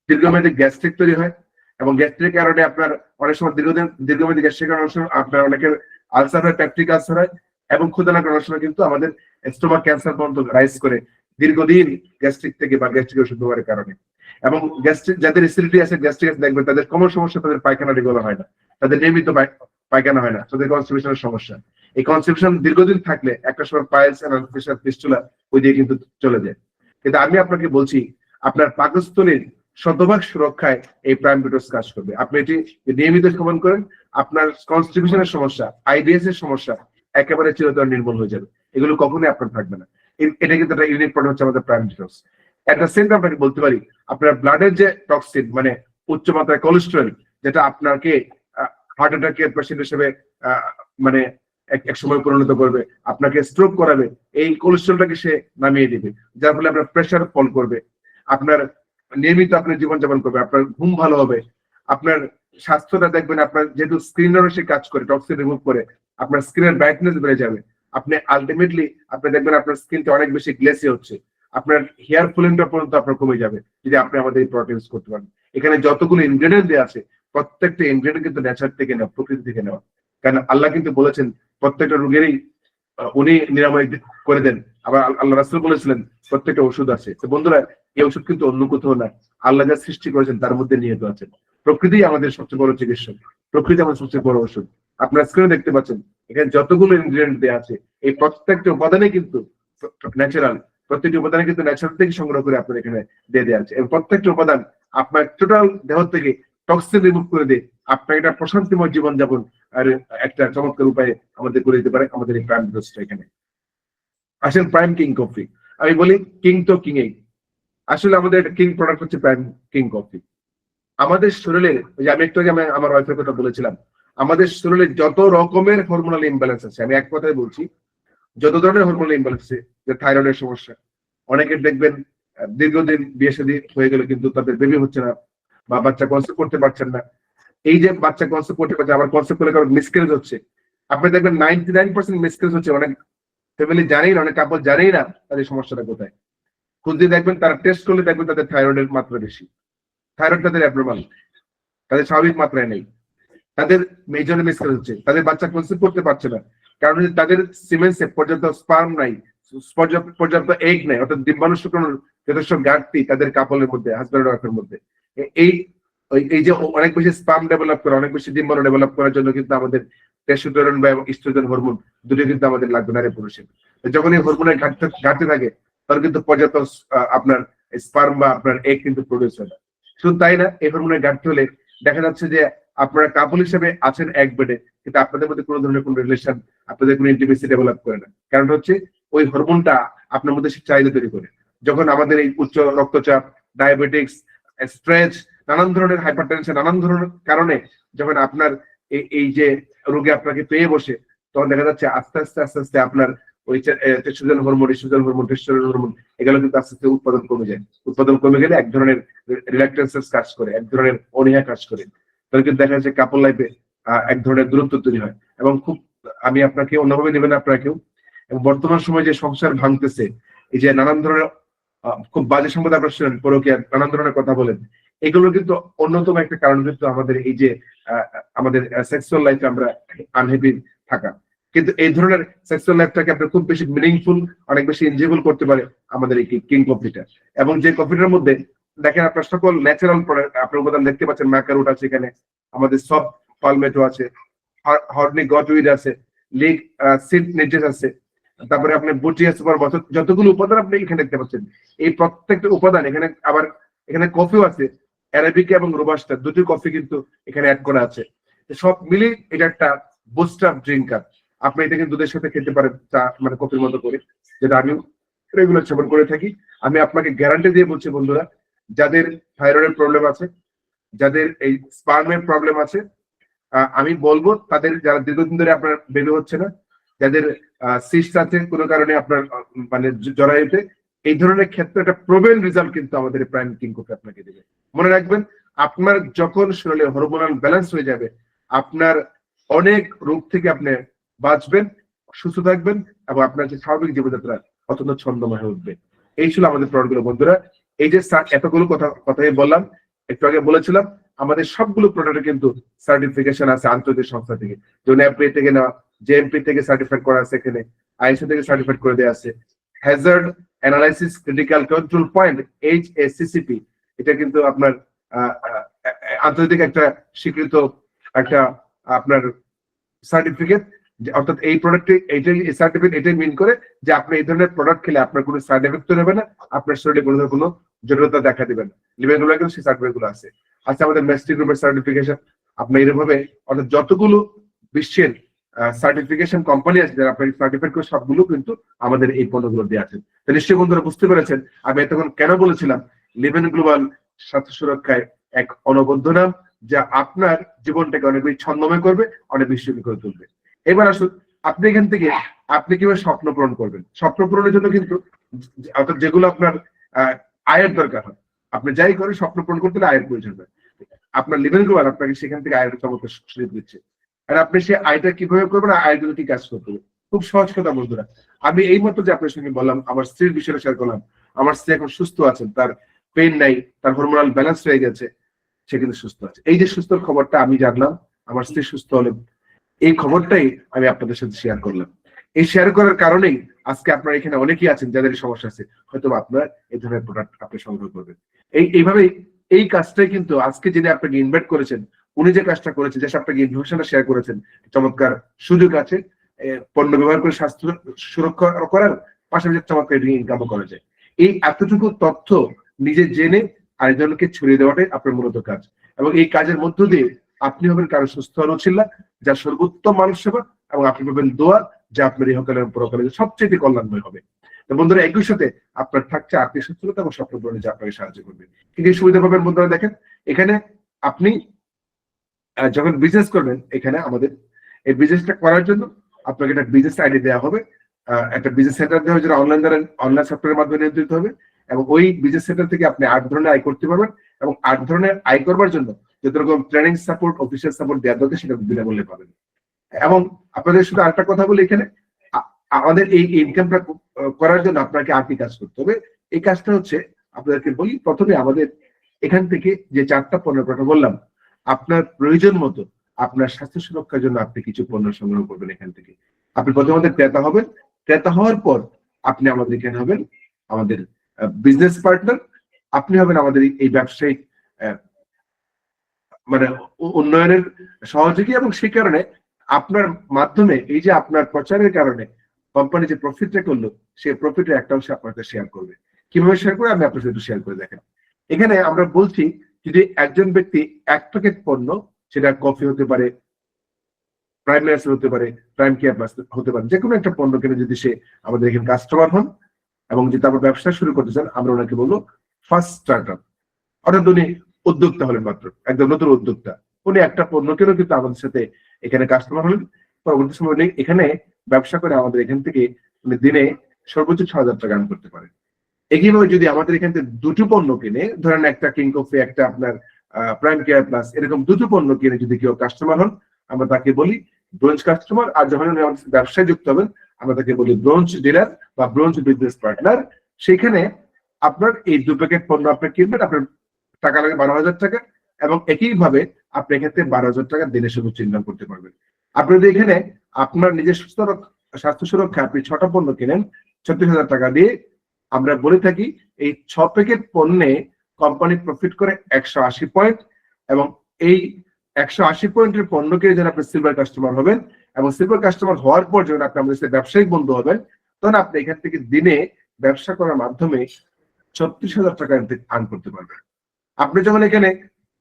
দীর্ঘমেয়াদী গ্যাস্ট্রিক তৈরি হয়, এবং গ্যাস্ট্রিক কারণে আপনার অনেক সময় দীর্ঘমেয়াদী গ্যাস্ট্রিক কারণে আপনার অনেকের আলসার হয়, পেপটিক আলসার হয়, এবং ক্ষুধা না করার সময় কিন্তু আমাদের স্টোমাক ক্যান্সার পর্যন্ত রাইজ করে দীর্ঘদিন গ্যাস্ট্রিক থেকে বা গ্যাস্ট্রিক ওষুধ ব্যবহারের কারণে। এবং গ্যাস্ট্রিক যাদের অ্যাসিডিটি আছে, গ্যাস্ট্রিক আছে, দেখবেন তাদের কমন সমস্যা, তাদের পায়খানা রেগুলার হয় না, তাদের নিয়মিত পায়খানা হয় না, তাদের কনস্টিপেশনের সমস্যা। এই কনস্টিপেশন দীর্ঘদিন থাকলে একটা সময় পাইলস এন্ড ফিস্টুলা ওই দিয়ে কিন্তু চলে যায়। কিন্তু আমি আপনাকে বলছি, আপনার পাকস্থলীর শতভাগ সুরক্ষায় এই প্রাইম ডিটক্স কাজ করবে। আপনি এটি নিয়মিত সেবন করেন, আপনার কনস্টিপেশনের সমস্যা, আইবিএস এর সমস্যা একেবারে চিরতরে নির্মূল হয়ে যাবে। এগুলো কখনোই আপনার থাকবে না। এটা কিন্তু একটা ইউনিক প্রোডাক্ট হচ্ছে আমাদের প্রাইম ডিটক্স। একটা সেন্ট আপনাকে বলতে পারি, আপনার ব্লাডের যে টক্সিন, মানে উচ্চমাত্রায় কোলেস্টেরল, যেটা আপনাকে হার্ট অ্যাটাকের পেশেন্ট হিসেবে মানে এক সময় পরিণত করবে, আপনাকে স্ট্রোক করাবে, এই কোলেস্টেরলটাকে সে নামিয়ে দিবে, যার ফলে আপনার প্রেশার ফল করবে, আপনার নিয়মিত আপনি জীবনযাপন করবে, আপনার ঘুম ভালো হবে, আপনার স্বাস্থ্যটা দেখবেন, আপনার যেহেতু স্ক্রিনের সে কাজ করে টক্সিন রিমুভ করে, আপনার স্ক্রিনের ব্রাইটনেস বেড়ে যাবে, আপনি আলটিমেটলি আপনি দেখবেন আপনার স্কিনটা অনেক বেশি গ্লেসি হচ্ছে, আপনার হেয়ার ফলিংটা পর্যন্ত আপনার কমে যাবে যদি আপনি আমাদের এই প্রোডাক্ট ইউজ করতে পারেন। এখানে যতগুলো ইনগ্রেডিয়েন্ট দেওয়া আছে, প্রত্যেকটা ইনগ্রেডিয়েন্ট কিন্তু নেচার থেকে নেওয়া, প্রকৃতি থেকে নেওয়া। কারণ আল্লাহ কিন্তু বলেছেন প্রত্যেকটা রোগেরই উনি নিরাময় করে দেন। আবার আল্লাহ রাসূল বলেছিলেন প্রত্যেকটা ওষুধ আছে। তো বন্ধুরা, এই ওষুধ কিন্তু অন্য কোথাও না, আল্লাহ যা সৃষ্টি করেছেন তার মধ্যে নিহিত আছেন। প্রকৃতি আমাদের সবচেয়ে বড় চিকিৎসক, প্রকৃতি আমাদের সবচেয়ে বড় ওষুধ। আপনার স্ক্রিনে দেখতে পাচ্ছেন এখানে যতগুলো ইনগ্রেডিয়েন্ট দেওয়া আছে, এই প্রত্যেকটা উপাদানে কিন্তু ন্যাচারাল, প্রত্যেকটি উপাদানে কিন্তু ন্যাচারাল থেকে সংগ্রহ করে আপনার এখানে দিয়ে দেওয়া আছে। এবং প্রত্যেকটা উপাদান আপনার টোটাল দেহ থেকে টক্সিন রিমুভ করে দিয়ে আপনার একটা প্রশান্তিময় জীবনযাপন আর একটা চমৎকার উপায়ে আমাদের করে দিতে পারে আমাদের এই প্রাইম ডিটক্সটা। এখানে আসেন প্রাইম কিং কফি। আমি বলি কিং তো কিং এই, আসলে আমাদের কিং প্রোডাক্ট হচ্ছে প্রাইম কিং কফি। আমাদের শরীরে, ওই যে আমি একটু আগে আমার ওয়াইফের কথা বলেছিলাম, আমাদের শরীরে যত রকমের হরমোনাল ইমব্যালেন্স আছে, আমি এক কথায় বলছি যত ধরনের হরমোনাল ইমব্যালেন্স আছে, যে থাইরয়েডের সমস্যা, অনেকের দেখবেন দীর্ঘদিন বিয়ে শাদী হয়ে গেলে কিন্তু তাদের বেবি হচ্ছে না বা বাচ্চা কনসেপ্ট করতে পারছেন না। এই যে বাচ্চা কনসেপ্ট করতে পারছে, আবার কনসেপ্ট করলে কারণ মিসক্যারেজ হচ্ছে। আপনি দেখবেন 99% মিসক্যারেজ হচ্ছে, অনেক ফ্যামিলি জানেই না, অনেক কাপল জানেই না তাদের সমস্যাটা কোথায়। খুঁজ দিয়ে দেখবেন, তারা টেস্ট করলে দেখবেন তাদের থাইরয়েডের মাত্রা বেশি, থাইরয়েড তাদের অ্যাবনরমাল, তাদের স্বাভাবিক মাত্রায় নেই, তাদের মেজর মিসক্যারেজ হচ্ছে, তাদের বাচ্চা কনসেপ্ট করতে পারছে না, কারণ তাদের সিমেন্সে পর্যাপ্ত স্পার্ম নাই, পর্যাপ্ত এগ নাই, অর্থাৎ ডিম্বাণু শুক্রাণুর যথেষ্ট ঘাটতি তাদের কাপলের মধ্যে, হাজব্যান্ড ওয়াইফের মধ্যে। এই এই যে অনেক বেশি স্পার্ম ডেভেলপ করা, অনেক বেশি ডিম্বাণু ডেভেলপ করার জন্য কিন্তু আমাদের টেস্টোস্টেরন বা ইস্ট্রোজেন হরমোন দুটো কিন্তু আমাদের লাগবে নারী পুরুষের। যখন এই হরমোনের ঘাটতি থাকে তখন কিন্তু পর্যাপ্ত আপনার স্পার্ম বা আপনার এগ কিন্তু প্রডিউস হয় না। শুধু তাই না, এই হরমোনের ঘাটতি হলে দেখা যাচ্ছে যে আপনারা কাপল হিসেবে আছেন এক বেডে, কিন্তু আপনাদের মধ্যে কোনো ধরনের কোনো রিলেশন, আপনাদের কোনো ইন্টিমেসি ডেভেলপ করে না। কারণ হচ্ছে ওই হরমোনটা আপনার মধ্যে চাহিদা তৈরি করে। যখন আমাদের এই উচ্চ রক্তচাপ, ডায়াবেটিক্স, স্ট্রেস, নানান ধরনের হাইপারটেনশন, নানান ধরনের কারণে যখন আপনার এই যে রোগে আপনাকে পেয়ে বসে, তখন দেখা যাচ্ছে আস্তে আস্তে আস্তে আস্তে আপনার ওই testosterone hormone, estrogen hormone, testosterone hormone, এগুলো কিন্তু আস্তে আস্তে উৎপাদন কমে যায়। উৎপাদন কমে গেলে এক ধরনের রিল্যাক্টেন্স কাজ করে, এক ধরনের অনীহা কাজ করে। তাহলে কিন্তু দেখা যাচ্ছে কাপল লাইফে এক ধরনের দূরত্ব তৈরি হয়। এবং খুব, আমি আপনাকে অন্যভাবে নেবেন আপনারা কেউ, এবং বর্তমান সময়ে যে সংসার ভাঙতেছে, এই যে নানান ধরনের খুব বাজে সম্পদ আপনার শুনেন, পরকীয়া নানান ধরনের কথা বলেন, এগুলো কিন্তু অন্যতম একটা কারণ কিন্তু আমাদের এই যে আমাদের সেক্সুয়াল লাইফে আমরা আনহ্যাপি থাকা। কিন্তু এই ধরনের সেক্সুয়াল লাইফটাকে আপনার খুব বেশি মিনিংফুল, অনেক বেশি এনজয়েবল করতে পারে আমাদের এই কিং কফিটা। এবং যে কফিটার মধ্যে দেখেন আপনার সকল ন্যাচারাল প্রোডাক্ট, আপনার উপাদান দেখতে পাচ্ছেন, ম্যাকারুট আছে এখানে, আমাদের সব পালমেটো আছে, হর্নি গটউইড আছে, লিগ সিড নিডেস আছে, তারপরে আপনি বুটি আছে, যতগুলো উপাদান আপনি এখানে দেখতে পাচ্ছেন, এই প্রত্যেকটা উপাদান এখানে, আবার এখানে কফিও আছে, অ্যারাবিকা এবং রোবাস্টা দুটি কফি কিন্তু এখানে অ্যাড করা আছে। সব মিলে এটা একটা বুস্টার ড্রিঙ্কার। আপনি এটাকে দুধের সাথে খেতে পারেন, চা মানে কফির মতো করে, যেটা আমি রেগুলার সেবন করে থাকি। আমি আপনাকে গ্যারান্টি দিয়ে বলছি বন্ধুরা, যাদের থাইরয়েডের প্রবলেম আছে, যাদের এই স্পার্মের প্রবলেম আছে, আমি বলবো তাদের, যারা দীর্ঘদিন ধরে আপনার বেবি হচ্ছে না, যাদের সিস্ট আছে কোনো কারণে আপনার মানে জরায়ুতে, এই ধরনের ক্ষেত্রে একটা প্রবেল রেজাল্ট কিন্তু আমাদের প্রাইম কিং কফি আপনাকে দেবে। মনে রাখবেন, আপনার যখন শরীরে হরমোনাল ব্যালেন্স হয়ে যাবে, আপনার অনেক রোগ থেকে আপনি বাঁচবেন, সুস্থ থাকবেন, এবং আপনার যে স্বাভাবিক জীবনযাত্রা অত্যন্ত ছন্দময় হয়ে উঠবে। এই ছিল আমাদের প্রোডাক্টগুলো বন্ধুরা। এই যে এতগুলো কথাই বললাম, একটু আগে বলেছিলাম, আমাদের সবগুলো প্রোডাক্টে কিন্তু সার্টিফিকেশন আছে আন্তর্জাতিক সংস্থা থেকে, যেমন এফডিএ থেকে নেওয়া, জেএমপি থেকে সার্টিফাইড করা আছে, এখানে আইএসও থেকে সার্টিফাইড করে দেওয়া আছে, Hazard analysis critical control point HACCP, এটা কিন্তু আপনার আন্তর্জাতিক একটা স্বীকৃত একটা আপনার সার্টিফিকেট। অর্থাৎ এই প্রোডাক্টে এইটাই সার্টিফিকেট, এটাই মিন করে যে আপনি এই ধরনের প্রোডাক্ট খেলে আপনার কোনো সাইড এফেক্ট তৈরি হবে না, আপনার শরীরে কোনো জটিলতা দেখা দিবে না। লিভেনগুলো কিন্তু সেই সার্টিফিকেট গুলো আছে। আচ্ছা, আমাদের মেস্টি গ্রুপের সার্টিফিকেশন, আপনি এরভাবে অর্থাৎ যতগুলো বিশ্বের সার্টিফিকেশন কোম্পানি আছে যারা আপনাকে সার্টিফাইড করে, সবগুলো কিন্তু আমাদের এই পণ্যগুলো দিয়ে আছেন। তো নিশ্চয়ই বন্ধুরা বুঝতে পেরেছেন আমি এতক্ষণ কেন বলেছিলাম লিভেন গ্লোবাল স্বাস্থ্য সুরক্ষায় এক অনবদ্য নাম, যা আপনার জীবনটাকে অনেক বেশি ছন্দময় করবে, অনেক বেশি করে তুলবে। এবার আসুন, আপনি এখান থেকে আপনি কিভাবে স্বপ্ন পূরণ করবেন। স্বপ্ন পূরণের জন্য কিন্তু অর্থাৎ যেগুলো আপনার আয়ের দরকার হয়, আপনি যাই করেন স্বপ্ন পূরণ করতে হলে আয়ের প্রয়োজন হয়। আপনার লিভেন গ্লোবাল আপনাকে সেখান থেকে আয়ের চমৎকার সুযোগ দিচ্ছে। আর আপনি সেই আয়টা কিভাবে করবেন, আয়গুলো কি কাজ করতে হবে, খুব সহজ কথা বন্ধুরা। আমি এই মতো যে আপনার সঙ্গে বললাম, আমার স্ত্রীর বিষয়টা শেয়ার করলাম। আমার স্ত্রী এখন সুস্থ আছেন, তার পেইন নাই, তার হরমোনাল ব্যালেন্স হয়ে গেছে, সে কিন্তু সুস্থ আছে। এই যে সুস্থ খবরটা আমি জানলাম, আমার স্ত্রী সুস্থ হলেন, এই খবরটাই আমি আপনাদের সাথে শেয়ার করলাম। এই শেয়ার করার কারণেই আজকে আপনার এখানে অনেকেই আছেন যাদের সমস্যা আছে, হয়তো আপনার এই ধরনের প্রোডাক্ট আপনি সংগ্রহ করবেন। এইভাবেই এই কাজটাই কিন্তু আজকে যিনি আপনাকে ইনভাইট করেছেন, উনি যে কাজটা করেছেন, যে আপনাকে ইনফরমেশনটা শেয়ার করেছেন, চমৎকার সুযোগ আছে পণ্য ব্যবহার করে স্বাস্থ্য সুরক্ষা করার পাশাপাশি চমৎকার ইনকামও করা যায়। এই এতটুকু তথ্য নিজে জেনে আরেকজনকে ছড়িয়ে দেওয়াটাই আপনার মূলত কাজ, এবং এই কাজের মধ্য দিয়ে আপনি হবেন কারো সুস্থ হওয়ার ছিলেন, যা সর্বোত্তম মানুষ সেবা, এবং আপনি পাবেন দোয়া, যা আপনার ইহকাল এবং পরকালে সবচেয়ে কল্যাণময় হবে। তো বন্ধুরা একই সাথে আপনার থাকছে আর্থিক সচ্ছলতা এবং স্বপ্ন পূরণে যে আপনাকে সাহায্য করবে। কি কি সুবিধা পাবেন বন্ধুরা দেখেন, এখানে আপনি যখন বিজনেস করবেন, এখানে আমাদের এই বিজনেসটা করার জন্য আপনাকে একটা বিজনেস আইডি দেওয়া হবে, একটা বিজনেস সেন্টার দেওয়া হবে যেটা অনলাইন সফটওয়্যারের মাধ্যমে নিয়ন্ত্রিত হবে, এবং ওই বিজনেস সেন্টার থেকে আপনি 8 ধরনের আয় করতে পারবেন, এবং 8 ধরনের আয় করবার জন্য যত রকম ট্রেনিং সাপোর্ট, অফিসিয়াল সাপোর্ট দেওয়া দরকার সেটা বিনামূল্যে পাবেন। এবং আপনাদের শুধু আরেকটা কথা বলি, এখানে আমাদের এই ইনকামটা করার জন্য আপনাকে আর কি কাজ করতে হবে। এই কাজটা হচ্ছে আপনাদেরকে বলি, প্রথমে আমাদের এখান থেকে যে 4টা পণ্যের কথা বললাম, আপনার প্রয়োজন মতো আপনার স্বাস্থ্য সুরক্ষার জন্য আপনি কিছু পণ্য সংগ্রহ করবেন এখান থেকে। আপনি প্রথমত ক্রেতা হবেন, ক্রেতা হওয়ার পর আপনি আমাদের এখানে হবেন আমাদের বিজনেস পার্টনার, আপনি হবেন আমাদের এই ব্যবসায়িক মানে উন্নয়নের সহযোগী, এবং সেই কারণে আপনার মাধ্যমে এই যে আপনার প্রচারের কারণে কোম্পানি যে প্রফিটটা করলো, সেই প্রফিটের একটা অংশ আপনাদের শেয়ার করবে। কিভাবে শেয়ার করে আমি আপনার সাথে শেয়ার করে দেখেন। এখানে আমরা বলছি যদি একজন ব্যক্তি 1 প্যাকেট পণ্য, সেটা কফি হতে পারে, প্রাইম মিনিস্টার হতে পারে, প্রাইম কেয়ার প্লাস হতে পারে, যে কোনো একটা পণ্য কিনে যদি সে আমাদের এখানে কাস্টমার হন এবং যদি তারপর ব্যবসা শুরু করতে চান, আমরা ওনাকে বলবো ফার্স্ট স্টার্টআপ, অর্থাৎ উনি উদ্যোক্তা হলেন, মাত্র একদম নতুন উদ্যোক্তা। উনি একটা পণ্য কিনেও কিন্তু আমাদের সাথে এখানে কাস্টমার হলেন, পরবর্তী সময় উনি এখানে ব্যবসা করে আমাদের এখান থেকে উনি দিনে সর্বোচ্চ 6,000 টাকা আর্ন করতে পারেন। একইভাবে যদি আমাদের এখান থেকে 2টো পণ্য কিনে, ধরেন একটা কিং কফি, একটা আপনার প্রাইম কেয়ার প্লাস, এরকম 2টো পণ্য কিনে যদি কেউ কাস্টমার হন, আমরা তাকে বলি ব্রোঞ্জ কাস্টমার। আর যখন উনি আমাদের ব্যবসায় যুক্ত হবেন, আমরা তাকে বলি ব্রোঞ্জ ডিলার বা ব্রোঞ্জ বিজনেস পার্টনার। সেখানে আপনার এই 2 প্যাকেট পণ্য আপনি কিনবেন, আপনার টাকা লাগে 12,000 টাকা, এবং একইভাবে আপনি এক্ষেত্রে 12,000 টাকা দিনে সর্বোচ্চ ইনকাম করতে পারবেন। আপনি যদি এখানে আপনার নিজের স্বাস্থ্য সুরক্ষা আপনি 6টা পণ্য কিনেন 36,000 টাকা দিয়ে, আমরা বলে থাকি এই 6 প্যাকেট পণ্যে কোম্পানি প্রফিট করে 180 পয়েন্ট, এবং এই 180 পয়েন্টের পণ্য কিনে যখন আপনি সিলভার কাস্টমার হবেন, এবং সিলভার কাস্টমার হওয়ার পর যখন আপনি আমাদের সাথে ব্যবসায়িক বন্ধু হবেন, তখন আপনি এখান থেকে দিনে ব্যবসা করার মাধ্যমে 36,000 টাকা আর্ন করতে পারবেন। আপনি যখন এখানে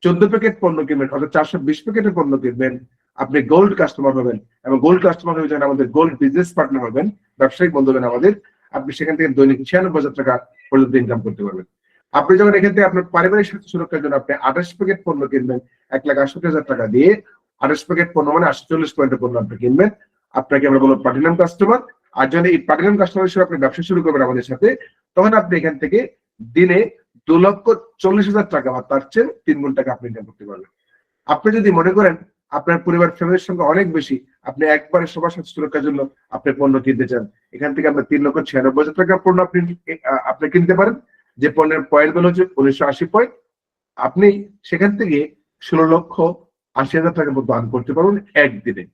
14 প্যাকেট পণ্য কিনবেন, অর্থাৎ 420 প্যাকেটের পণ্য কিনবেন, আপনি গোল্ড কাস্টমার হবেন, এবং গোল্ড কাস্টমার হয়ে যখন আমাদের গোল্ড বিজনেস পার্টনার হবেন, ব্যবসায়িক বন্ধু হবেন আমাদের, আপনি সেখান থেকে দৈনিক 96,000 টাকা পর্যন্ত ইনকাম করতে পারবেন। আপনি যখন এখান থেকে আপনার পারিবারিক স্বাস্থ্য সুরক্ষার জন্য আপনি 28 প্যাকেট পণ্য কিনবেন 1,68,000 টাকা দিয়ে, 28 প্যাকেট পণ্য মানে 48 পয়েন্টের পণ্য আপনি কিনবেন, আপনাকে আমরা বলবো প্লাটিনাম কাস্টমার। আর যখন এই প্লাটিনাম কাস্টমার হিসেবে আপনি ব্যবসা শুরু করবেন আমাদের সাথে, তখন আপনি এখান থেকে দিনে 2,40,000 টাকা বা তার চেয়ে 3 গুণ টাকা আপনি ইনকাম করতে পারবেন। আপনি যদি মনে করেন আপনার পরিবার ফ্যামিলির সঙ্গে অনেক বেশি, আপনি একবারে সবার স্বাস্থ্য সুরক্ষার জন্য আপনি পণ্য কিনতে চান, এখান থেকে আপনি 3,96,000 টাকা পণ্য আপনি কিনতে পারেন, যে পণ্যের পয়েন্ট গুলো হচ্ছে 1980 পয়েন্ট। আপনি সেখান থেকে 16,80,000 টাকার মতো আর্ন করতে পারবেন একদিনে।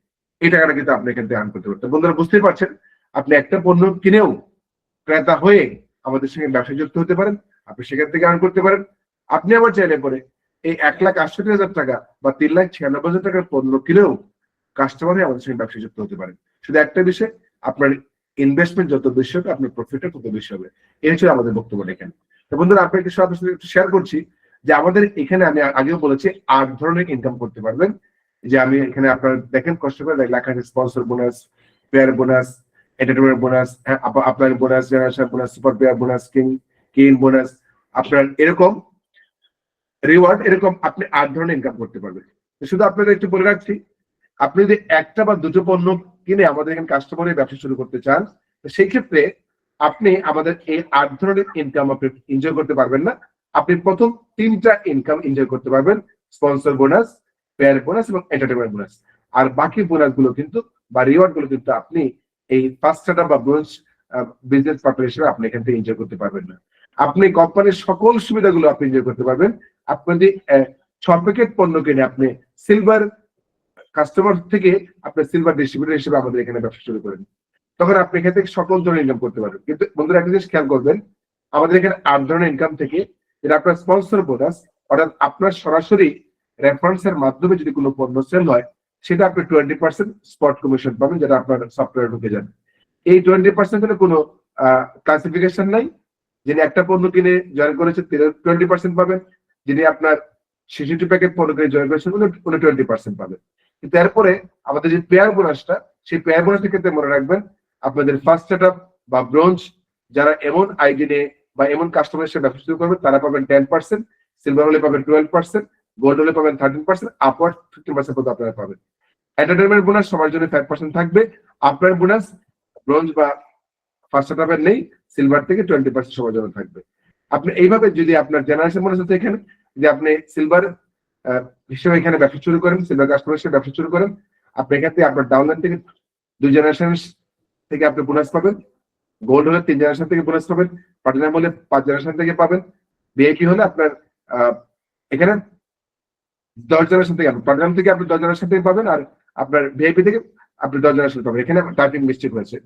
এই টাকাটা কিন্তু আপনি এখান থেকে আর্ন করতে পারবেন। বন্ধুরা বুঝতেই পারছেন, আপনি একটা পণ্য কিনেও ক্রেতা হয়ে আমাদের সঙ্গে ব্যবসায় যুক্ত হতে পারেন, আপনি সেখান থেকে আর্ন করতে পারেন। আপনি আবার চাইলে পরে এই 1,68,000 টাকা বা 3,96,000 টাকার পণ্য কিনেও কাস্টমার হয়ে আমাদের সঙ্গে ব্যবসায় যুক্ত হতে পারেন। শুধু একটা বিষয়, আপনার ইনভেস্টমেন্ট যত বেশি হবে, আপনার প্রফিটটা তত বেশি হবে। এই হচ্ছে আমাদের বক্তব্য এখানে। তো বন্ধুরা, আপনাকে সাথে একটু শেয়ার করছি যে আমাদের এখানে আমি আগেও বলেছি 8 ধরনের ইনকাম করতে পারবেন। যে আমি এখানে আপনার দেখেন কষ্ট করে লেখা আছে sponsor bonus, pair bonus, entertainment bonus, আপনার bonus, generation bonus, super pair bonus, king bonus, আপনার এরকম রিওয়ার্ড, এরকম আপনি 8 ধরনের ইনকাম করতে পারবেন। শুধু আপনাদের একটু বলে রাখছি, আপনি যদি একটা বা দুটো পণ্য কিনে আমাদের এখানে কাস্টমারের ব্যবসা শুরু করতে চান, তো সেই ক্ষেত্রে আপনি আমাদের এই 8 ধরনের ইনকাম আপনি এনজয় করতে পারবেন না। আপনি প্রথম 3টা ইনকাম এনজয় করতে পারবেন, স্পন্সর বোনাস, পেয়ার বোনাস এবং এন্টারটেইনমেন্ট বোনাস। আর বাকি বোনাস গুলো কিন্তু বা রিওয়ার্ড গুলো কিন্তু আপনি এই ফার্স্ট স্টার্টআপ বা ব্রোঞ্জ বিজনেস পার্টনার হিসেবে আপনি এখান থেকে এনজয় করতে পারবেন না। আপনি কোম্পানির সকল সুবিধাগুলো আপনি এনজয় করতে পারবেন। আপনি যদি 6 প্যাকেট পণ্য কিনে আপনি সিলভার কাস্টমার থেকে আপনি সিলভার ডিস্ট্রিবিউটর হিসেবে আমাদের এখানে ব্যবসা শুরু করেন, তখন আপনি এখান থেকে সকল ধরনের ইনকাম করতে পারবেন। কিন্তু বন্ধুরা একটা জিনিস খেয়াল করবেন, আমাদের এখানে 8 ধরনের ইনকাম থেকে যেটা আপনার স্পন্সর বোনাস, অর্থাৎ আপনার সরাসরি রেফারেন্সের মাধ্যমে যদি কোনো পণ্য সেল হয়, সেটা আপনি 20% স্পট কমিশন পাবেন, যেটা আপনার সফটওয়্যারে ঢুকে যান। এই 20% এর কোনো ক্লাসিফিকেশন নাই। যিনি একটা পণ্য কিনে জয়েন করেছেন তিনি 20% পাবেন, যিনি আপনার 66 প্যাকেট পণ্য কিনে জয়েন করেছেন উনি 20% পাবেন। কিন্তু এরপরে আমাদের যে পেয়ার বোনাসটা, সেই পেয়ার বোনাসের ক্ষেত্রে মনে রাখবেন, আপনাদের ফার্স্ট স্টার্টআপ বা ব্রোঞ্জ যারা এমন আইডি নিয়ে বা এমন কাস্টমারের সাথে ব্যবসা শুরু করবে তারা পাবেন 10%, সিলভার হলে পাবেন 12%, গোল্ড হলে পাবেন 13%, আপওয়ার্ড 15% পর্যন্ত আপনারা পাবেন। এন্টারটেনমেন্ট বোনাস সবার জন্য 5% থাকবে। আপনার বোনাস ব্রোঞ্জ বা ফার্স্ট স্টার নেই, সিলভার থেকে 20% সবার জন্য থাকবে। আপনি এইভাবে যদি আপনার জেনারেশন বোনাস হচ্ছে এখানে যে আপনি সিলভার হিসেবে এখানে ব্যবসা শুরু করেন, সিলভার কাস্টমার হিসেবে ব্যবসা শুরু করেন, আপনি এখান থেকে আপনার ডাউনলাইন থেকে 2 জেনারেশন থেকে আপনি বোনাস পাবেন, গোল্ড হলে 3 জেনারেশন থেকে বোনাস পাবেন, প্লাটিনাম হলে 5 জেনারেশন থেকে পাবেন, ভিআইপি হলে আপনার এখানে 10 জেনারেশন থেকে, প্লাটিনাম থেকে আপনি 10 জেনারেশন থেকে পাবেন, আর আপনার ভিআইপি থেকে আপনি 10 জেনারেশন পাবেন। এখানে টাইপিং মিস্টেক হয়েছে।